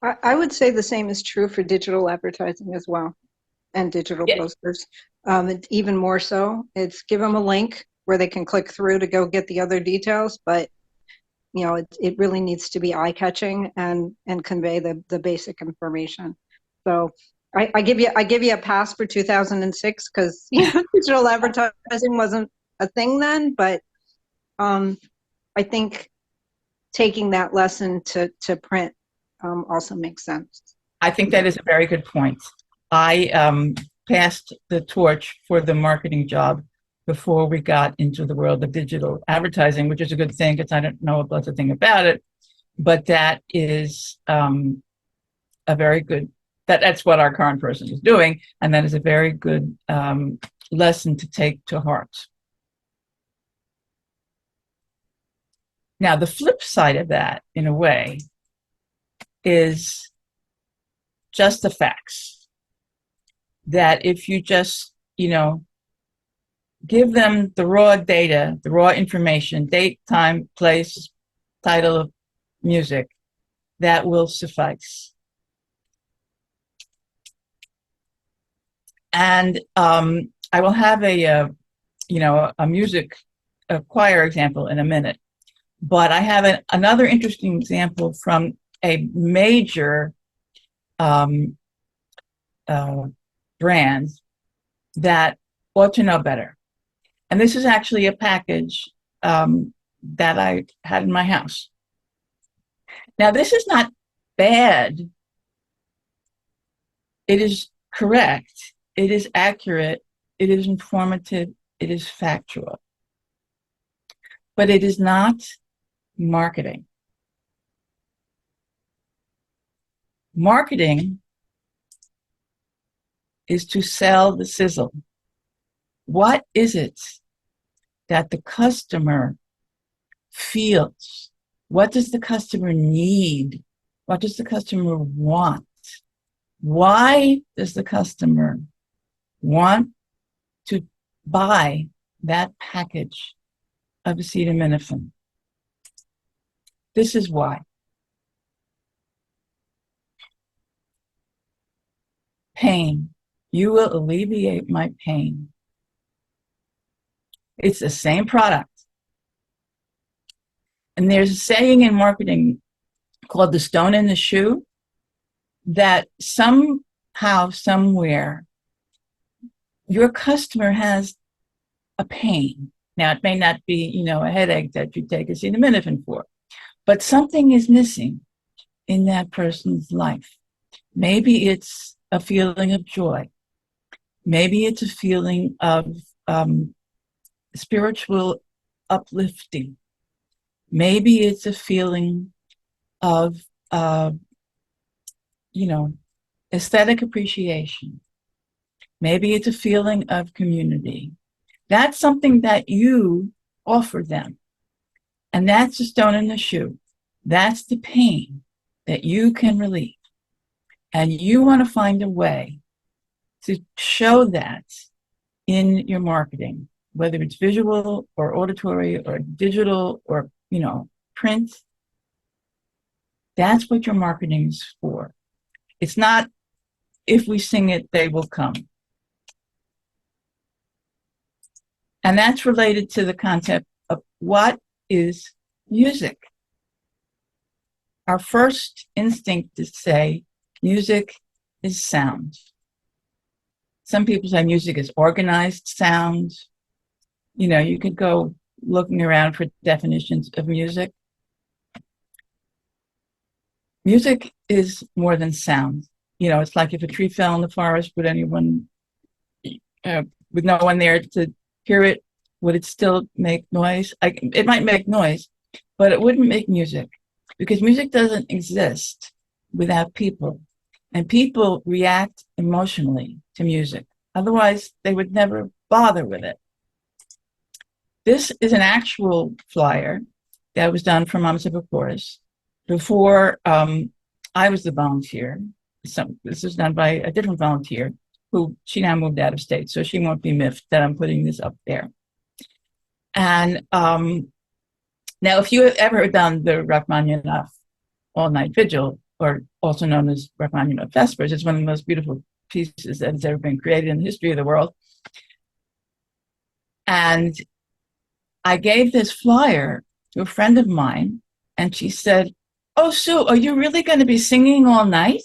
I would say the same is true for digital advertising as well, and digital posters. Even more so, it's give them a link where they can click through to go get the other details, but it really needs to be eye-catching and convey the basic information. So I give you a pass for 2006, because digital advertising wasn't a thing then, but I think taking that lesson to print also makes sense. I think that is a very good point. I passed the torch for the marketing job before we got into the world of digital advertising, which is a good thing because I don't know a blessed thing about it. But that is a very good, that's what our current person is doing. And that is a very good lesson to take to heart. Now, the flip side of that, in a way, is just the facts. That if you just, give them the raw data, the raw information, date, time, place, title of music, that will suffice. And I will have a music choir example in a minute. But I have another interesting example from a major brand that ought to know better. And this is actually a package that I had in my house. Now, this is not bad. It is correct. It is accurate. It is informative. It is factual. But it is not marketing. Marketing is to sell the sizzle. What is it that the customer feels? What does the customer need? What does the customer want? Why does the customer want to buy that package of acetaminophen? This is why. Pain. You will alleviate my pain. It's the same product. And there's a saying in marketing called the stone in the shoe, that somehow, somewhere, your customer has a pain. Now, it may not be, a headache that you take acetaminophen for, but something is missing in that person's life. Maybe it's a feeling of joy. Maybe it's a feeling of spiritual uplifting. Maybe it's a feeling of, aesthetic appreciation. Maybe it's a feeling of community. That's something that you offer them. And that's the stone in the shoe. That's the pain that you can relieve. And you want to find a way to show that in your marketing, whether it's visual or auditory or digital or, print. That's what your marketing is for. It's not, if we sing it, they will come. And that's related to the concept of what is music. Our first instinct is to say music is sound. Some people say music is organized sound. You could go looking around for definitions of music. Music is more than sound. It's like if a tree fell in the forest, would anyone, with no one there to hear it, would it still make noise? It might make noise, but it wouldn't make music, because music doesn't exist without people. And people react emotionally to music. Otherwise, they would never bother with it. This is an actual flyer that was done for Monmouth Civic Chorus before I was the volunteer. This was done by a different volunteer she now moved out of state, so she won't be miffed that I'm putting this up there. And now, if you have ever done the Rachmaninoff all-night vigil, or also known as Rachmaninoff Vespers, it's one of the most beautiful pieces that has ever been created in the history of the world. And I gave this flyer to a friend of mine, and she said, "Oh, Sue, are you really going to be singing all night?"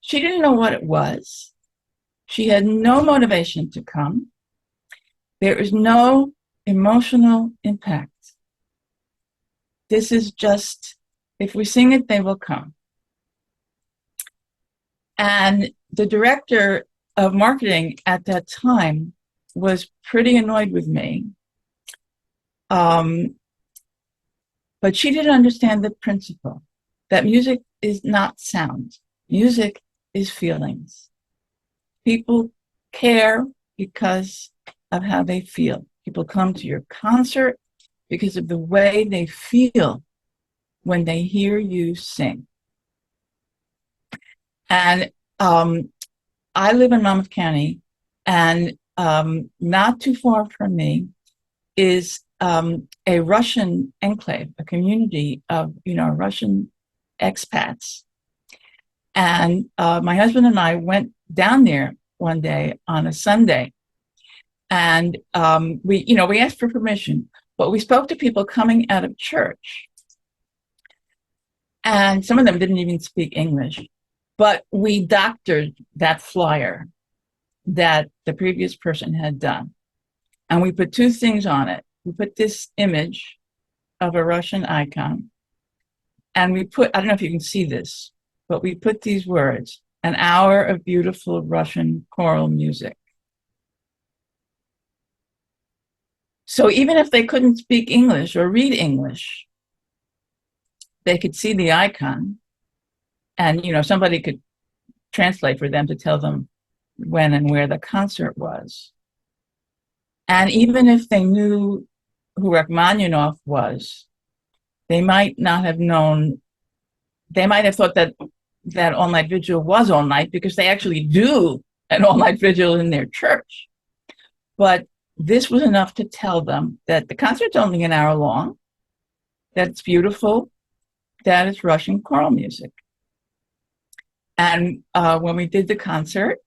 She didn't know what it was. She had no motivation to come. There is no emotional impact. This is just, if we sing it, they will come. And the director of marketing at that time was pretty annoyed with me. But she didn't understand the principle that music is not sound. Music is feelings. People care because of how they feel. People come to your concert because of the way they feel when they hear you sing. And I live in Monmouth County, and not too far from me is a Russian enclave, a community of Russian expats. And my husband and I went down there one day on a Sunday, and we asked for permission, but we spoke to people coming out of church, and some of them didn't even speak English. But we doctored that flyer that the previous person had done, and we put two things on it. We put this image of a Russian icon, and we put, I don't know if you can see this, but we put these words: an hour of beautiful Russian choral music. So even if they couldn't speak English or read English, they could see the icon, and somebody could translate for them to tell them when and where the concert was. And even if they knew who Rachmaninoff was, they might not have known. They might have thought that all-night vigil was all night, because they actually do an all-night vigil in their church. But this was enough to tell them that the concert's only an hour long, that it's beautiful, that it's Russian choral music. And when we did the concert,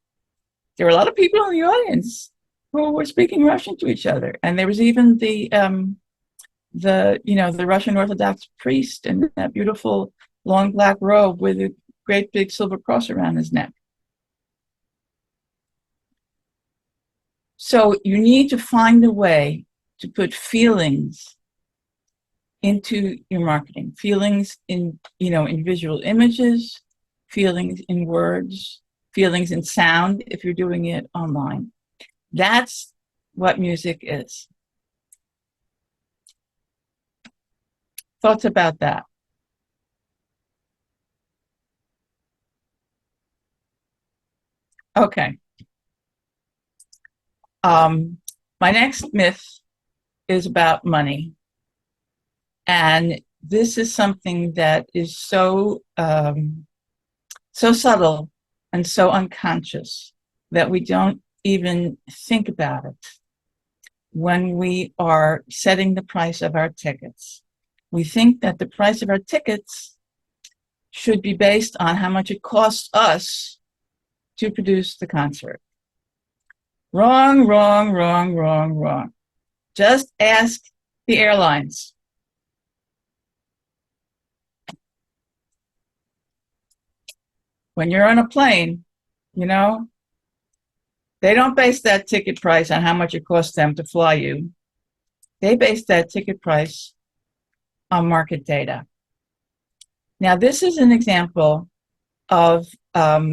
there were a lot of people in the audience who were speaking Russian to each other. And there was even the Russian Orthodox priest in that beautiful long black robe with a great big silver cross around his neck. So you need to find a way to put feelings into your marketing, feelings in visual images, feelings in words, feelings in sound if you're doing it online. That's what music is. Thoughts about that? Okay. My next myth is about money. And this is something that is so subtle and so unconscious that we don't even think about it when we are setting the price of our tickets. We think that the price of our tickets should be based on how much it costs us to produce the concert. Wrong, wrong, wrong, wrong, wrong. Just ask the airlines. When you're on a plane, they don't base that ticket price on how much it costs them to fly you. They base that ticket price on market data. Now, this is an example of a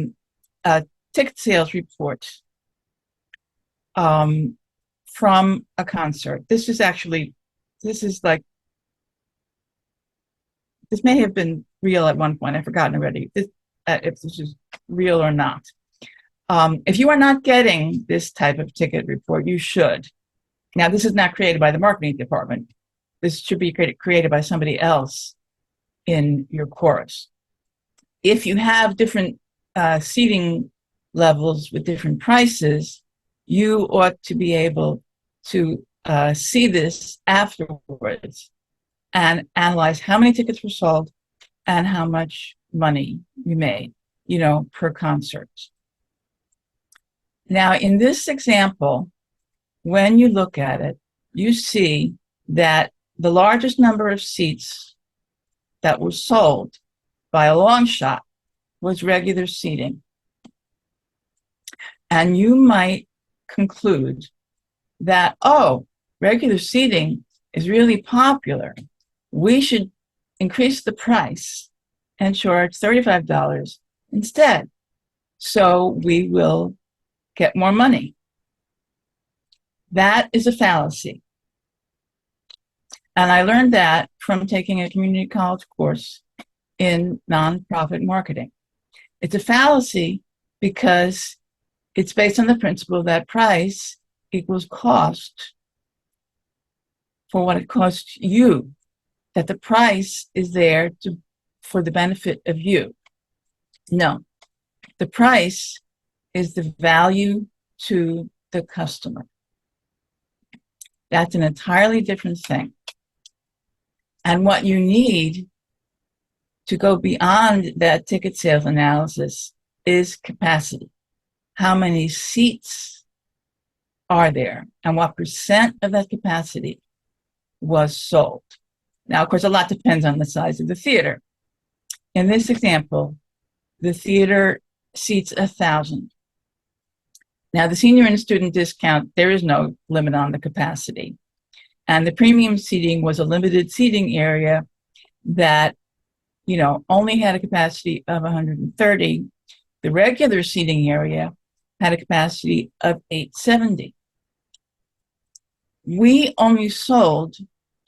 ticket sales report from a concert. This may have been real at one point. I've forgotten already if this is real or not. If you are not getting this type of ticket report, you should. Now, this is not created by the marketing department. This should be created by somebody else in your chorus. If you have different seating levels with different prices, you ought to be able to see this afterwards and analyze how many tickets were sold and how much money you made, per concert. Now, in this example, when you look at it, you see that the largest number of seats that were sold by a long shot was regular seating. And you might conclude that, regular seating is really popular. We should increase the price and charge $35 instead, so we will get more money. That is a fallacy. And I learned that from taking a community college course in nonprofit marketing. It's a fallacy because it's based on the principle that price equals cost for what it costs you, that the price is there for the benefit of you. No, the price is the value to the customer. That's an entirely different thing. And what you need to go beyond that ticket sales analysis is capacity. How many seats are there, and what percent of that capacity was sold? Now, of course, a lot depends on the size of the theater. In this example, the theater seats 1,000. Now, the senior and student discount, there is no limit on the capacity. And the premium seating was a limited seating area that, only had a capacity of 130. The regular seating area had a capacity of 870. We only sold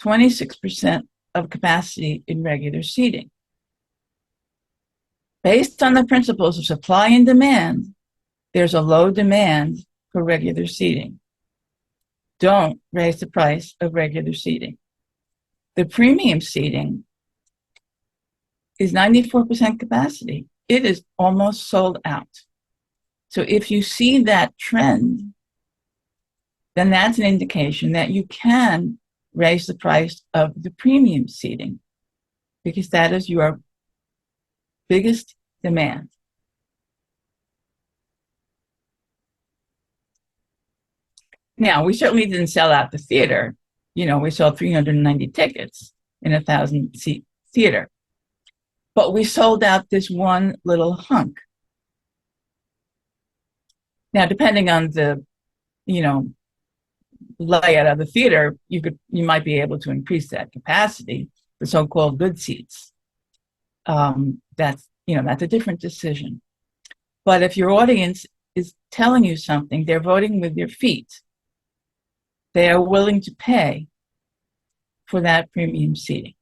26% of capacity in regular seating. Based on the principles of supply and demand, there's a low demand for regular seating. Don't raise the price of regular seating. The premium seating is 94% capacity. It is almost sold out. So if you see that trend, then that's an indication that you can raise the price of the premium seating, because that is your biggest demand. Now, we certainly didn't sell out the theater. We sold 390 tickets in a 1,000-seat theater. But we sold out this one little hunk. Now, depending on the, layout of the theater, you might be able to increase that capacity, the so-called good seats. That's a different decision. But if your audience is telling you something, they're voting with their feet, they are willing to pay for that premium seating.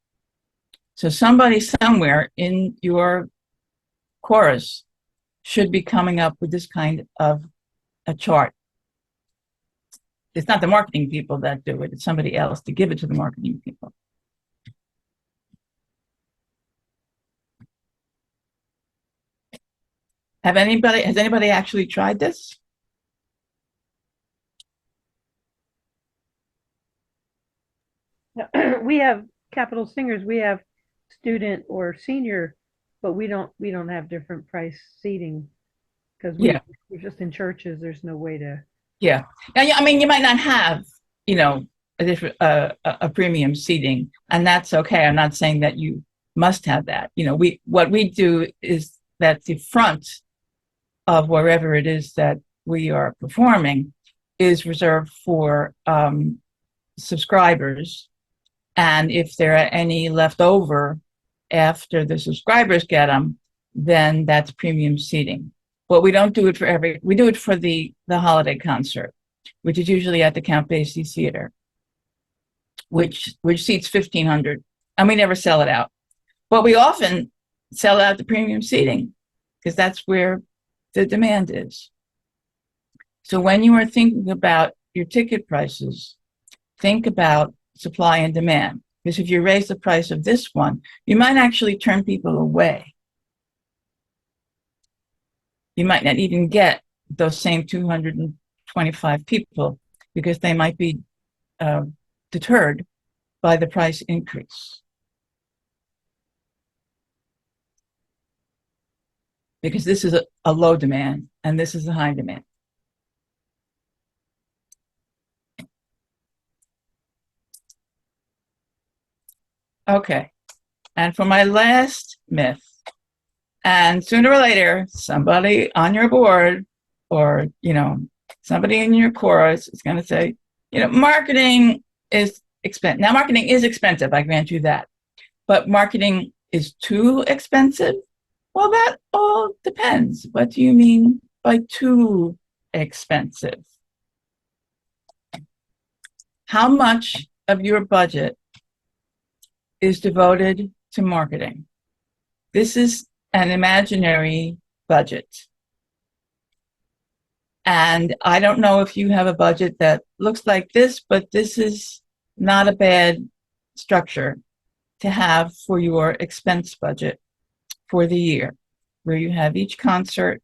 So somebody somewhere in your chorus should be coming up with this kind of a chart. It's not the marketing people that do it, it's somebody else to give it to the marketing people. Has anybody actually tried this? We have capital singers, we have student or senior, but we don't have different price seating because we're just in churches. There's no way to. Yeah. I mean, you might not have, a different a premium seating, and that's okay. I'm not saying that you must have that. What we do is that the front of wherever it is that we are performing is reserved for subscribers. And if there are any left over after the subscribers get them, then that's premium seating. But we don't do it for we do it for the holiday concert, which is usually at the Count Basie Theater, which seats 1,500, and we never sell it out. But we often sell out the premium seating because that's where the demand is. So when you are thinking about your ticket prices, think about supply and demand. Because if you raise the price of this one, you might actually turn people away. You might not even get those same 225 people because they might be deterred by the price increase. Because this is a low demand and this is a high demand. Okay, and for my last myth, and sooner or later, somebody on your board or, somebody in your chorus is going to say, marketing is expensive. Now, marketing is expensive, I grant you that. But marketing is too expensive? Well, that all depends. What do you mean by too expensive? How much of your budget is devoted to marketing? This is an imaginary budget. And I don't know if you have a budget that looks like this, but this is not a bad structure to have for your expense budget for the year, where you have each concert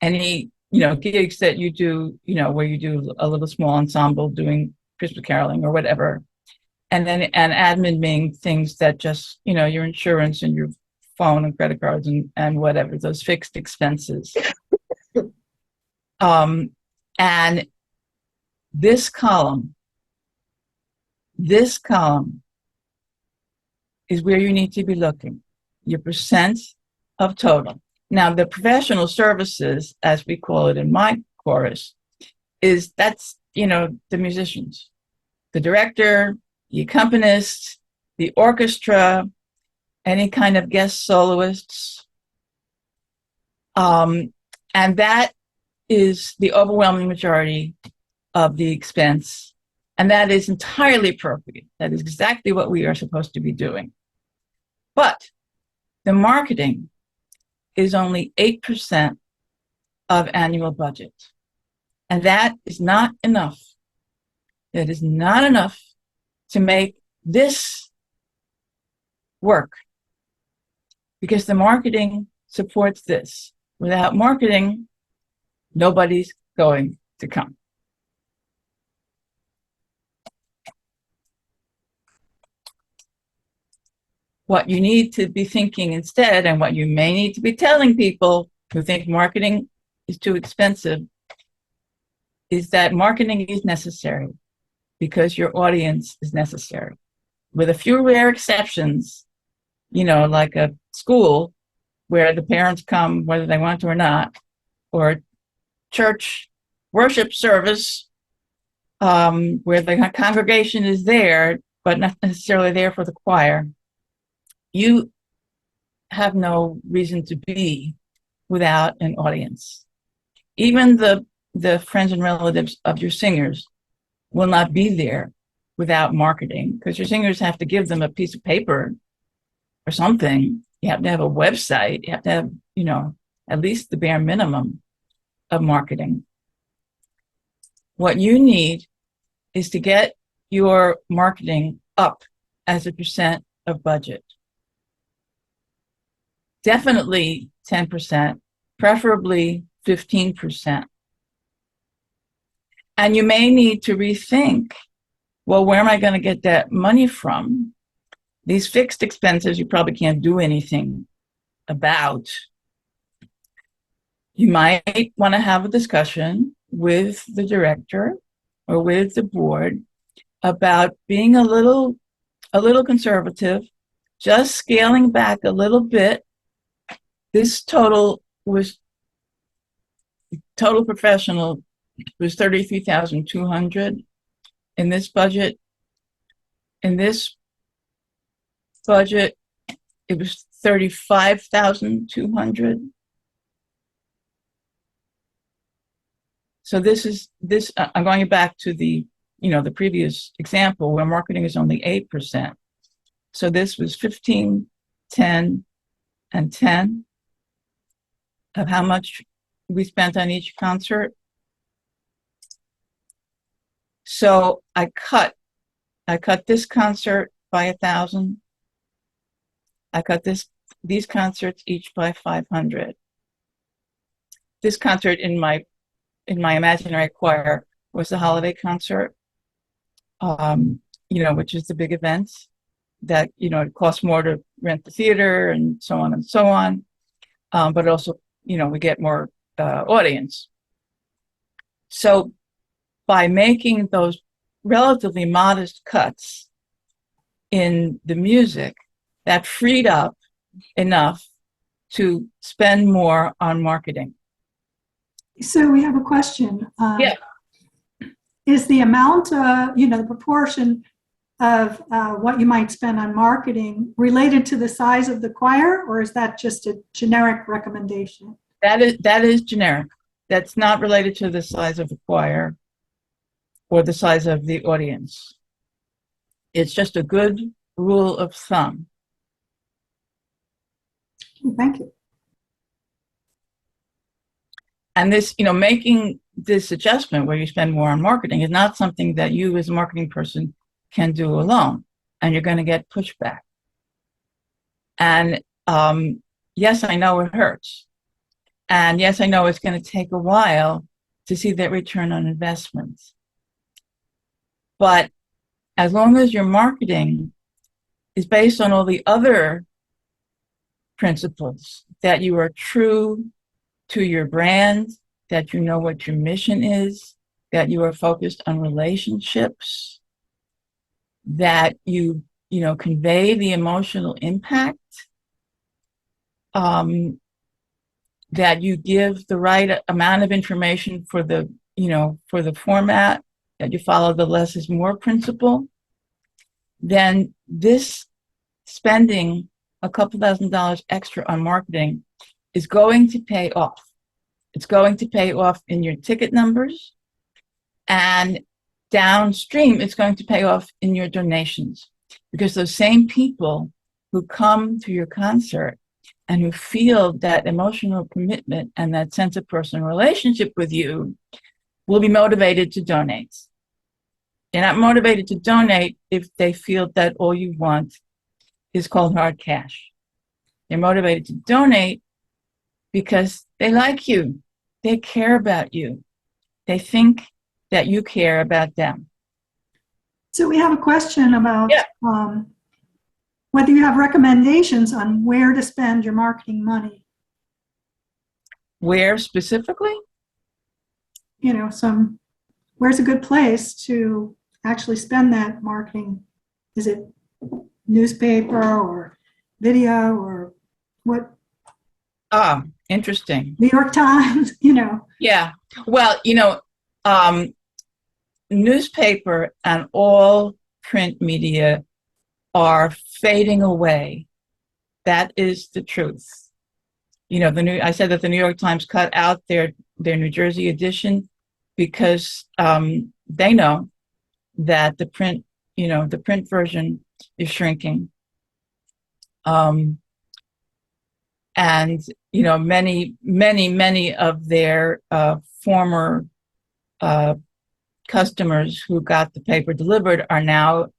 any, gigs that you do, where you do a little small ensemble doing Christmas caroling or whatever. And then, and admin being things that just, your insurance and your phone and credit cards and whatever, those fixed expenses. And this column is where you need to be looking, your percent of total. Now, the professional services, as we call it in my chorus, that's the musicians, the director, the accompanist, the orchestra, any kind of guest soloists. And that is the overwhelming majority of the expense. And that is entirely appropriate. That is exactly what we are supposed to be doing. But the marketing is only 8% of annual budget. And that is not enough. That is not enough to make this work, because the marketing supports this. Without marketing, nobody's going to come. What you need to be thinking instead, and what you may need to be telling people who think marketing is too expensive, is that marketing is necessary because your audience is necessary. With a few rare exceptions, like a school where the parents come whether they want to or not, or church worship service where the congregation is there, but not necessarily there for the choir. You have no reason to be without an audience. Even the friends and relatives of your singers will not be there without marketing, because your singers have to give them a piece of paper or something. You have to have a website. You have to have, at least the bare minimum of marketing. What you need is to get your marketing up as a percent of budget. Definitely 10%, preferably 15%. And you may need to rethink, well, where am I going to get that money from? These fixed expenses you probably can't do anything about. You might want to have a discussion with the director or with the board about being a little conservative, just scaling back a little bit. This total professional was $33,200 in this budget. In this budget, it was $35,200. So I'm going back to the previous example where marketing is only 8%. So this was 15, 10, and 10 of how much we spent on each concert. So I cut this concert by 1,000. I cut these concerts each by 500. This concert in my imaginary choir was the holiday concert, which is the big event that, it costs more to rent the theater and so on and so on. But also, we get more audience. So by making those relatively modest cuts in the music, that freed up enough to spend more on marketing. So we have a question. Yeah. Is the amount, the proportion of what you might spend on marketing related to the size of the choir, or is that just a generic recommendation? That is generic. That's not related to the size of the choir or the size of the audience. It's just a good rule of thumb. Thank you. And this, making this adjustment where you spend more on marketing is not something that you as a marketing person can do alone, and you're going to get pushback. And yes, I know it hurts. And yes, I know it's going to take a while to see that return on investment. But as long as your marketing is based on all the other principles, that you are true to your brand, that you know what your mission is, that you are focused on relationships, that you convey the emotional impact, that you give the right amount of information for the format, that you follow the less is more principle, then this spending a couple $1,000s extra on marketing is going to pay off. It's going to pay off in your ticket numbers, and downstream, it's going to pay off in your donations, because those same people who come to your concert and who feel that emotional commitment and that sense of personal relationship with you will be motivated to donate. They're not motivated to donate if they feel that all you want is cold hard cash. They're motivated to donate because they like you. They care about you. They think that you care about them. So we have a question about whether you have recommendations on where to spend your marketing money. Where specifically? Where's a good place to actually spend that marketing? Is it newspaper or video or what? Ah, interesting. New York Times, Yeah. Well, newspaper and all print media are fading away. That is the truth. I said that the New York Times cut out their New Jersey edition because they know that the print version is shrinking. And many of their former customers who got the paper delivered are now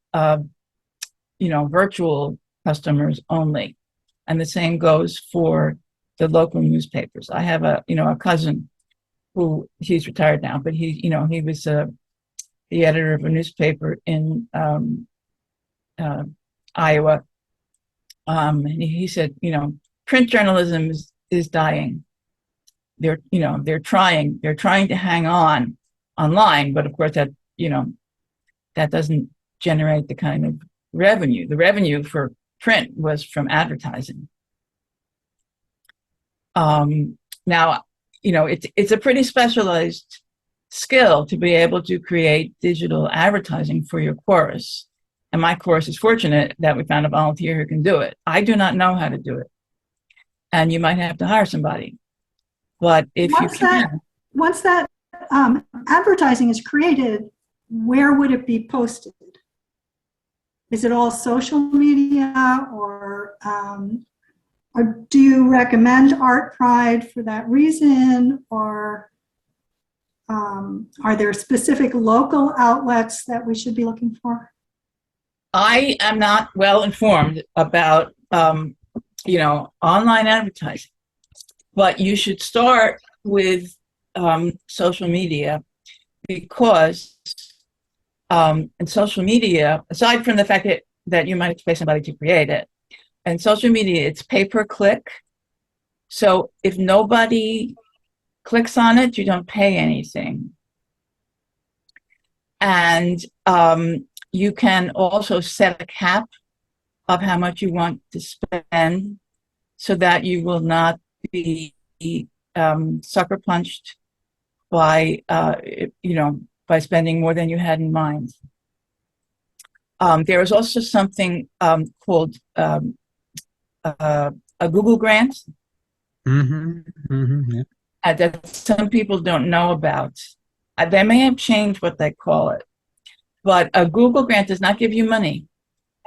virtual customers only, and the same goes for the local newspapers. I have a cousin who, he's retired now, but he was the editor of a newspaper in Iowa. And he said, print journalism is dying. They're trying to hang on online, but of course that doesn't generate the kind of revenue. The revenue for print was from advertising. Now, it's a pretty specialized skill to be able to create digital advertising for your chorus. And my chorus is fortunate that we found a volunteer who can do it. I do not know how to do it. And you might have to hire somebody. But if once that advertising is created, where would it be posted? Is it all social media, or do you recommend Art Pride for that reason, or are there specific local outlets that we should be looking for? I am not well informed about online advertising, but you should start with social media, because in social media, aside from the fact that you might have to pay somebody to create it, and social media, it's pay-per-click. So if nobody clicks on it, you don't pay anything. And you can also set a cap of how much you want to spend, so that you will not be sucker punched by spending more than you had in mind. There is also something called a Google grant that some people don't know about. They may have changed what they call it, but a Google grant does not give you money.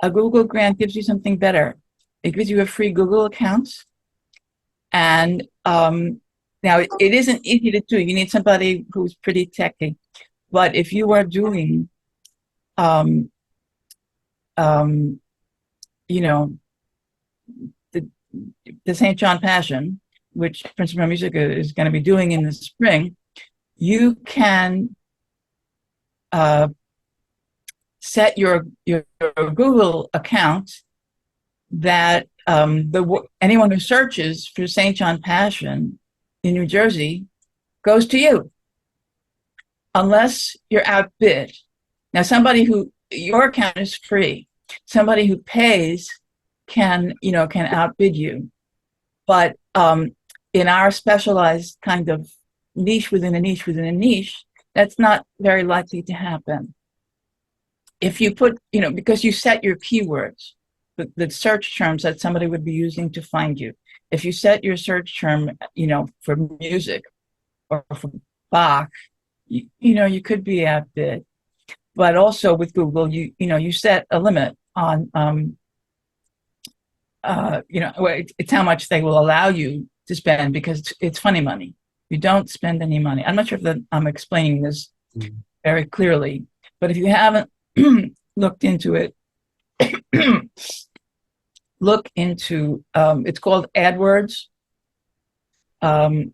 A Google grant gives you something better. It gives you a free Google account. And now it isn't easy to do. You need somebody who's pretty techy. But if you are doing, the St. John Passion, which Principal Music is going to be doing in the spring, you can set your Google account that anyone who searches for St. John Passion in New Jersey goes to you, unless you're outbid. Now, your account is free. Somebody who pays can outbid you. But in our specialized kind of niche within a niche within a niche, that's not very likely to happen. If you put, because you set your keywords, the search terms that somebody would be using to find you. If you set your search term, for music or for Bach, you could be outbid. But also with Google, you set a limit on, it's how much they will allow you to spend, because it's funny money. You don't spend any money. I'm not sure if I'm explaining this very clearly, but if you haven't looked into it, look into, it's called AdWords. A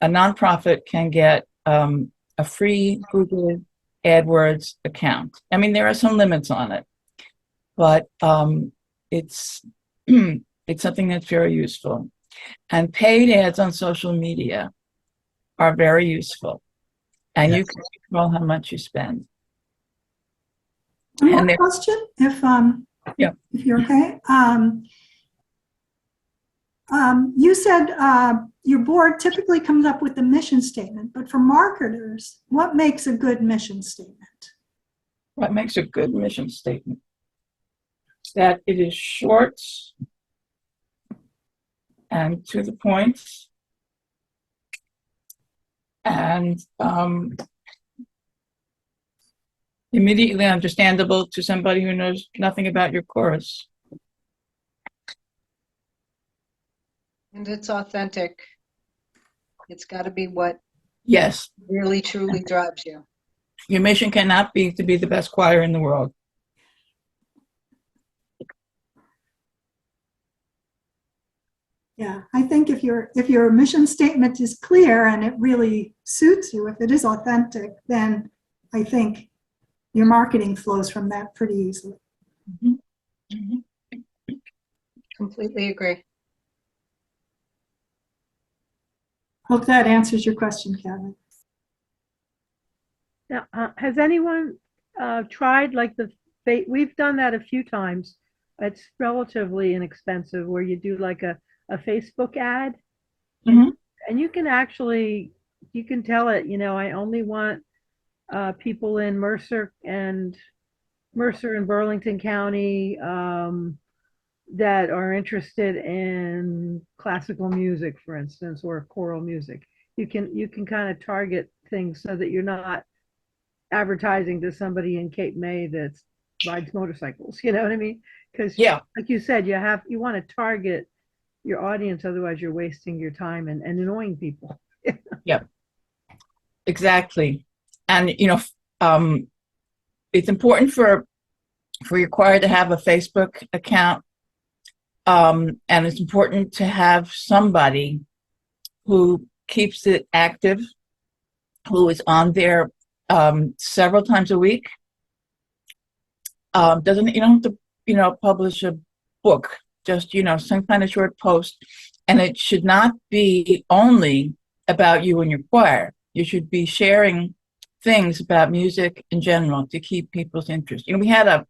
nonprofit can get a free Google AdWords account. I mean, there are some limits on it, but it's something that's very useful. And paid ads on social media are very useful, and you can control how much you spend. One more question, if you're okay. You said your board typically comes up with a mission statement, but for marketers, what makes a good mission statement? What makes a good mission statement? That it is short and to the point, and immediately understandable to somebody who knows nothing about your course. And it's authentic. It's got to be what Yes, really truly drives you. your mission cannot be to be the best choir in the world. Yeah, I think if your mission statement is clear and it really suits you, if it is authentic, then I think your marketing flows from that pretty easily. Mm-hmm. Mm-hmm. Completely agree. Hope that answers your question, Kevin. Now, has anyone tried like we've done that a few times. It's relatively inexpensive, where you do like a Facebook ad, Mm-hmm. and you can tell it, I only want people in Mercer and Burlington County that are interested in classical music, for instance, or choral music. You can kind of target things so that you're not advertising to somebody in Cape May that rides motorcycles. You know what I mean? Because like you said, you want to target your audience, otherwise you're wasting your time and annoying people. Yep, exactly. And it's important for your choir to have a Facebook account, and it's important to have somebody who keeps it active, who is on there several times a week. You don't have to publish a book, just some kind of short post, and it should not be only about you and your choir. You should be sharing things about music in general to keep people's interest. We had a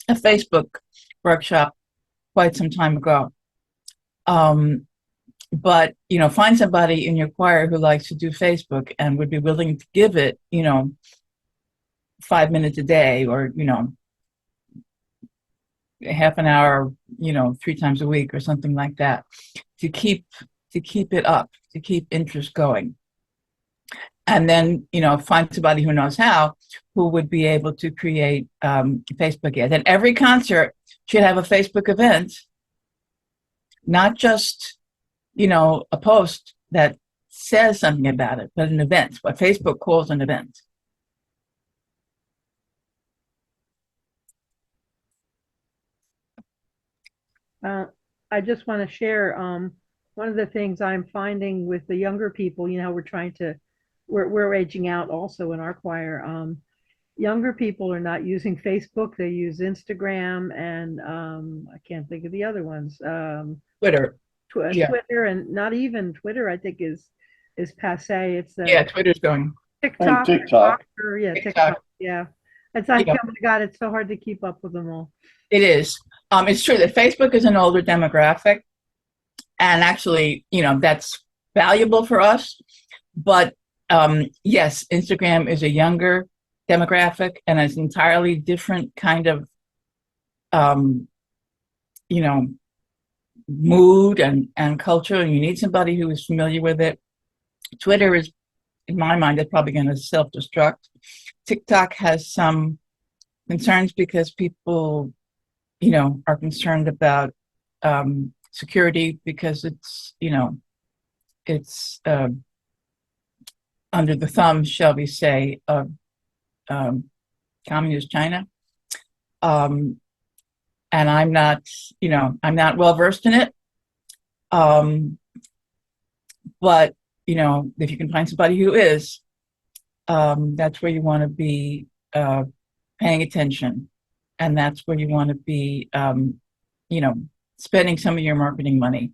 Facebook workshop quite some time ago, but find somebody in your choir who likes to do Facebook and would be willing to give it 5 minutes a day, or half an hour 3 times a week or something like that, to keep it up, to keep interest going. And then find somebody who knows how, who would be able to create Facebook ads. And every concert should have a Facebook event, not just a post that says something about it, but an event, what Facebook calls an event. I just want to share one of the things I'm finding with the younger people, we're aging out also in our choir. Younger people are not using Facebook. They use Instagram and I can't think of the other ones. Twitter. Yeah. Twitter, and not even Twitter, I think is passe. It's Yeah, Twitter's going. TikTok. And TikTok. Yeah, TikTok. TikTok. Yeah. It's like, Yeah. oh my God, it's so hard to keep up with them all. It is. It's true that Facebook is an older demographic, and actually, that's valuable for us. But yes, Instagram is a younger demographic and it's entirely different kind of, mood and culture, and you need somebody who is familiar with it. Twitter is, in my mind, is probably going to self-destruct. TikTok has some concerns because people, are concerned about security because it's under the thumb, shall we say, of communist China. And I'm not well versed in it. But if you can find somebody who is, that's where you want to be paying attention. And that's where you want to be, spending some of your marketing money.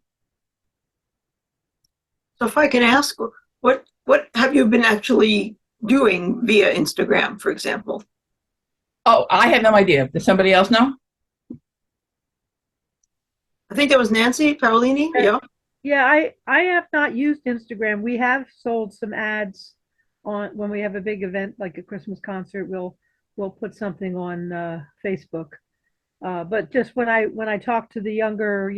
So if I can ask, what have you been actually doing via Instagram, for example? Oh, I have no idea. Does somebody else know? I think that was Nancy Paolini. Yeah. Yeah, I have not used Instagram. We have sold some ads on when we have a big event like a Christmas concert. We'll put something on Facebook. But just when I talk to the younger,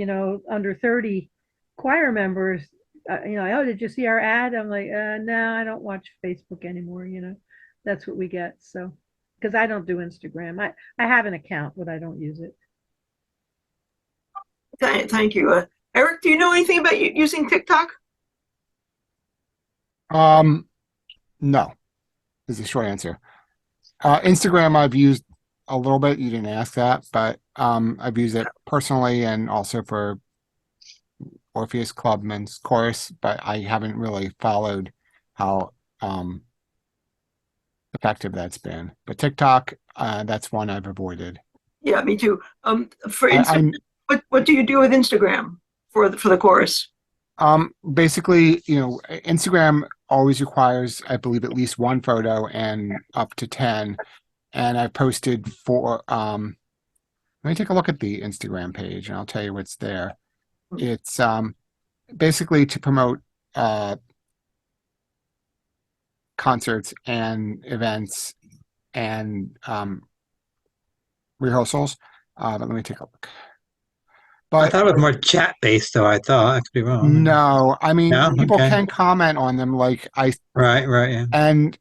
under 30 choir members, oh, did you see our ad? I'm like, no, I don't watch Facebook anymore. That's what we get. So, because I don't do Instagram. I have an account, but I don't use it. Thank you. Eric, do you know anything about using TikTok? No, is the short answer. Instagram I've used a little bit. You didn't ask that, but I've used it personally and also for Orpheus Clubman's chorus, but I haven't really followed how effective that's been. But TikTok, that's one I've avoided. Yeah, me too. For Instagram, what do you do with Instagram for the chorus? Basically, Instagram always requires, I believe, at least one photo and up to 10. And I posted let me take a look at the Instagram page and I'll tell you what's there. It's basically to promote concerts and events and rehearsals. But let me take a look. But I thought it was more chat based, though. I could be wrong. No, I mean, No? people Okay. can comment on them, Right, yeah. and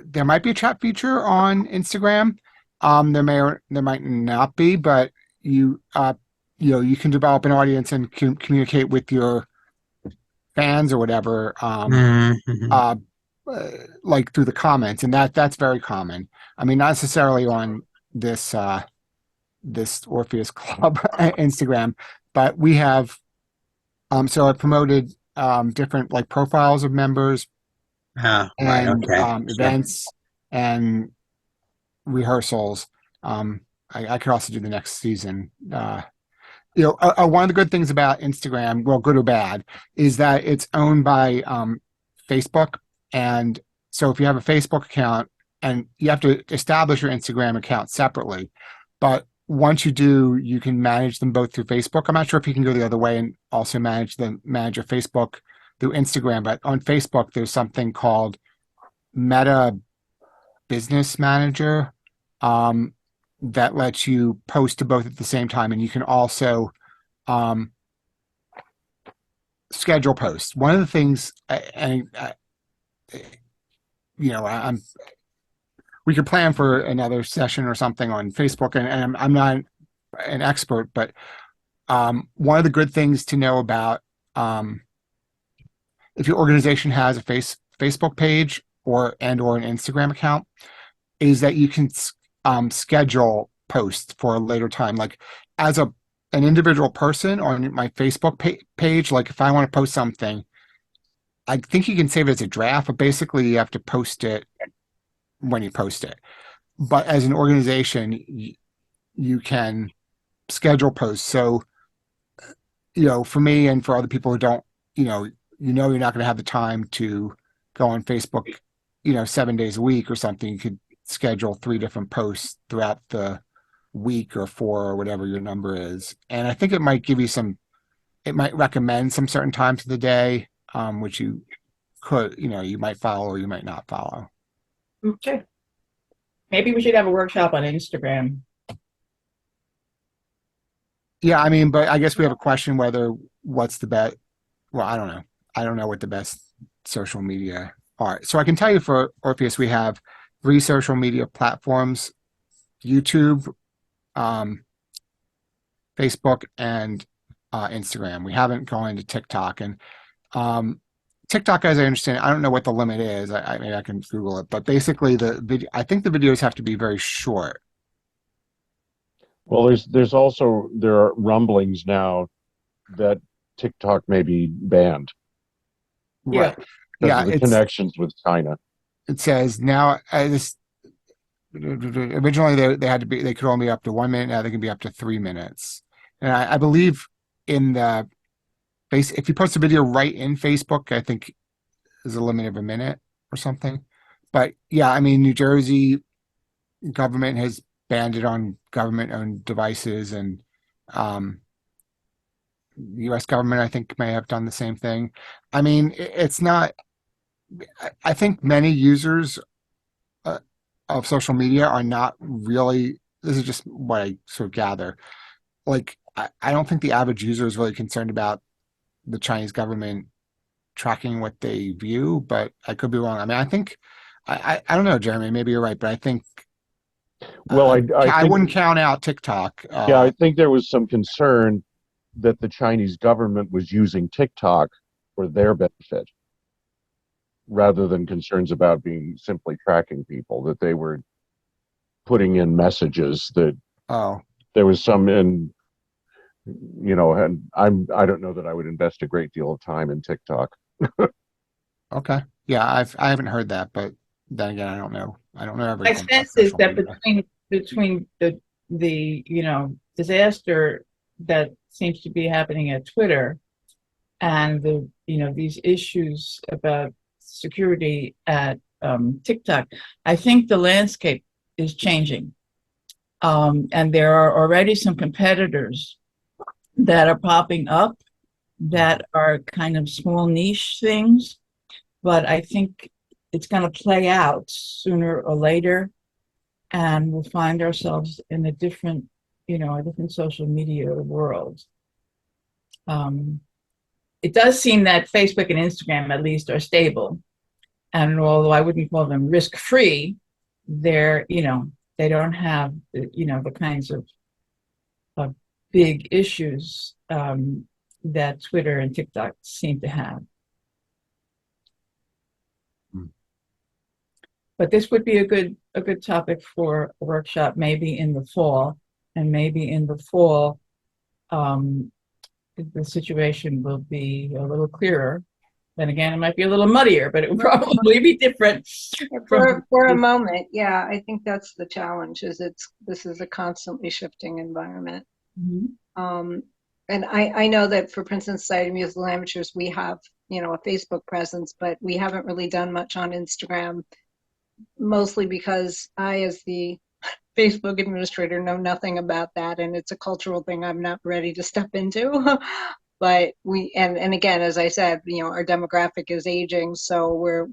there might be a chat feature on Instagram. There might not be, but you can develop an audience and communicate with your fans or whatever, Mhm. like through the comments, and that's very common. I mean, not necessarily on this Orpheus Club Instagram, but we have. So I promoted different like profiles of members Right, and okay. Sure. events and rehearsals. I could also do the next season. One of the good things about Instagram, well, good or bad, is that it's owned by Facebook. And so if you have a Facebook account, and you have to establish your Instagram account separately, but once you do, you can manage them both through Facebook. I'm not sure if you can go the other way and also manage your Facebook through Instagram, but on Facebook, there's something called Meta Business Manager that lets you post to both at the same time, and you can also schedule posts. One of the things, we could plan for another session or something on Facebook, and I'm not an expert, but one of the good things to know about if your organization has a Facebook page or an Instagram account is that you can schedule posts for a later time. Like as a an individual person on my Facebook page, like if I want to post something, I think you can save it as a draft, but basically you have to post it when you post it. But as an organization, you can schedule posts. So, for me and for other people who don't, you're not going to have the time to go on Facebook, 7 days a week or something. You could schedule 3 different posts throughout the week or 4 or whatever your number is. And I think it might give you it might recommend some certain times of the day, which you could, you might follow or you might not follow. Okay. Maybe we should have a workshop on Instagram. Yeah, I mean, but I guess we have a question what's the best. Well, I don't know. I don't know what the best social media are. So I can tell you for Orpheus, we have 3 social media platforms: YouTube, Facebook, and Instagram. We haven't gone into TikTok. And TikTok, as I understand, I don't know what the limit is. Maybe I can Google it. But basically, I think the videos have to be very short. Well, there are rumblings now that TikTok may be banned Right. because of the connections with China. It says now originally they could only be up to 1 minute. Now they can be up to 3 minutes. And I believe if you post a video right in Facebook, I think there's a limit of a minute or something. But yeah, I mean, New Jersey government has banned it on government-owned devices, and the U.S. government, I think, may have done the same thing. I mean, it's not. I think many users of social media are not really. This is just what I sort of gather. Like, I don't think the average user is really concerned about the Chinese government tracking what they view, but I could be wrong. I mean, I think I don't know, Jeremy. Maybe you're right, but I think. Well, I wouldn't count out TikTok. Yeah, I think there was some concern that the Chinese government was using TikTok for their benefit, rather than concerns about being simply tracking people. That they were putting in messages that there was some and I don't know that I would invest a great deal of time in TikTok. Okay, yeah, I haven't heard that, but then again, I don't know everything. My sense is that between the disaster that seems to be happening at Twitter and these issues about security at TikTok, I think the landscape is changing, and there are already some competitors that are popping up that are kind of small niche things, but I think it's going to play out sooner or later, and we'll find ourselves in a different social media world. It does seem that Facebook and Instagram, at least, are stable, and although I wouldn't call them risk-free, they don't have the kinds of big issues that Twitter and TikTok seem to have. But this would be a good topic for a workshop, maybe in the fall, and maybe in the fall the situation will be a little clearer. Then again, it might be a little muddier, but it would probably be different. For a moment, yeah, I think that's the challenge. This is a constantly shifting environment. Mm-hmm. And I know that for Princeton Society of Musical Amateurs, we have a Facebook presence, but we haven't really done much on Instagram. Mostly because I, as the Facebook administrator, know nothing about that, and it's a cultural thing I'm not ready to step into. But and again, as I said, our demographic is aging, so we're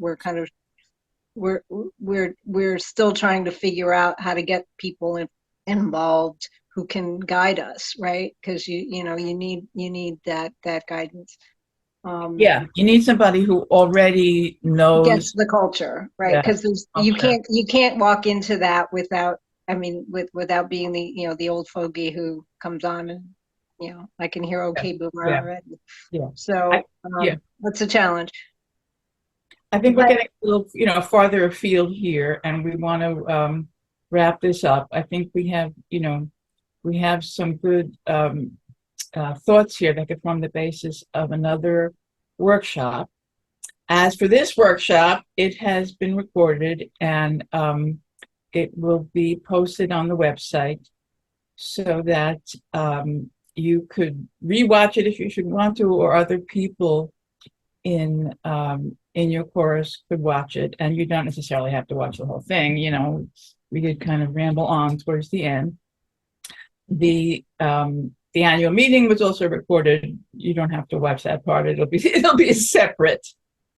still trying to figure out how to get people involved who can guide us, right? Because you need that guidance. Yeah, you need somebody who already knows gets the culture, right? Because you can't walk into that without being the old fogey who comes on and I can hear okay boomer already. Yeah. So that's a challenge. I think we're getting a little farther afield here, and we want to wrap this up. I think we have some good thoughts here that could form the basis of another workshop. As for this workshop, it has been recorded and it will be posted on the website so that you could rewatch it if you should want to, or other people in your chorus could watch it, and you don't necessarily have to watch the whole thing. You know, we could kind of ramble on towards the end. The annual meeting was also recorded. You don't have to watch that part. It'll be separate.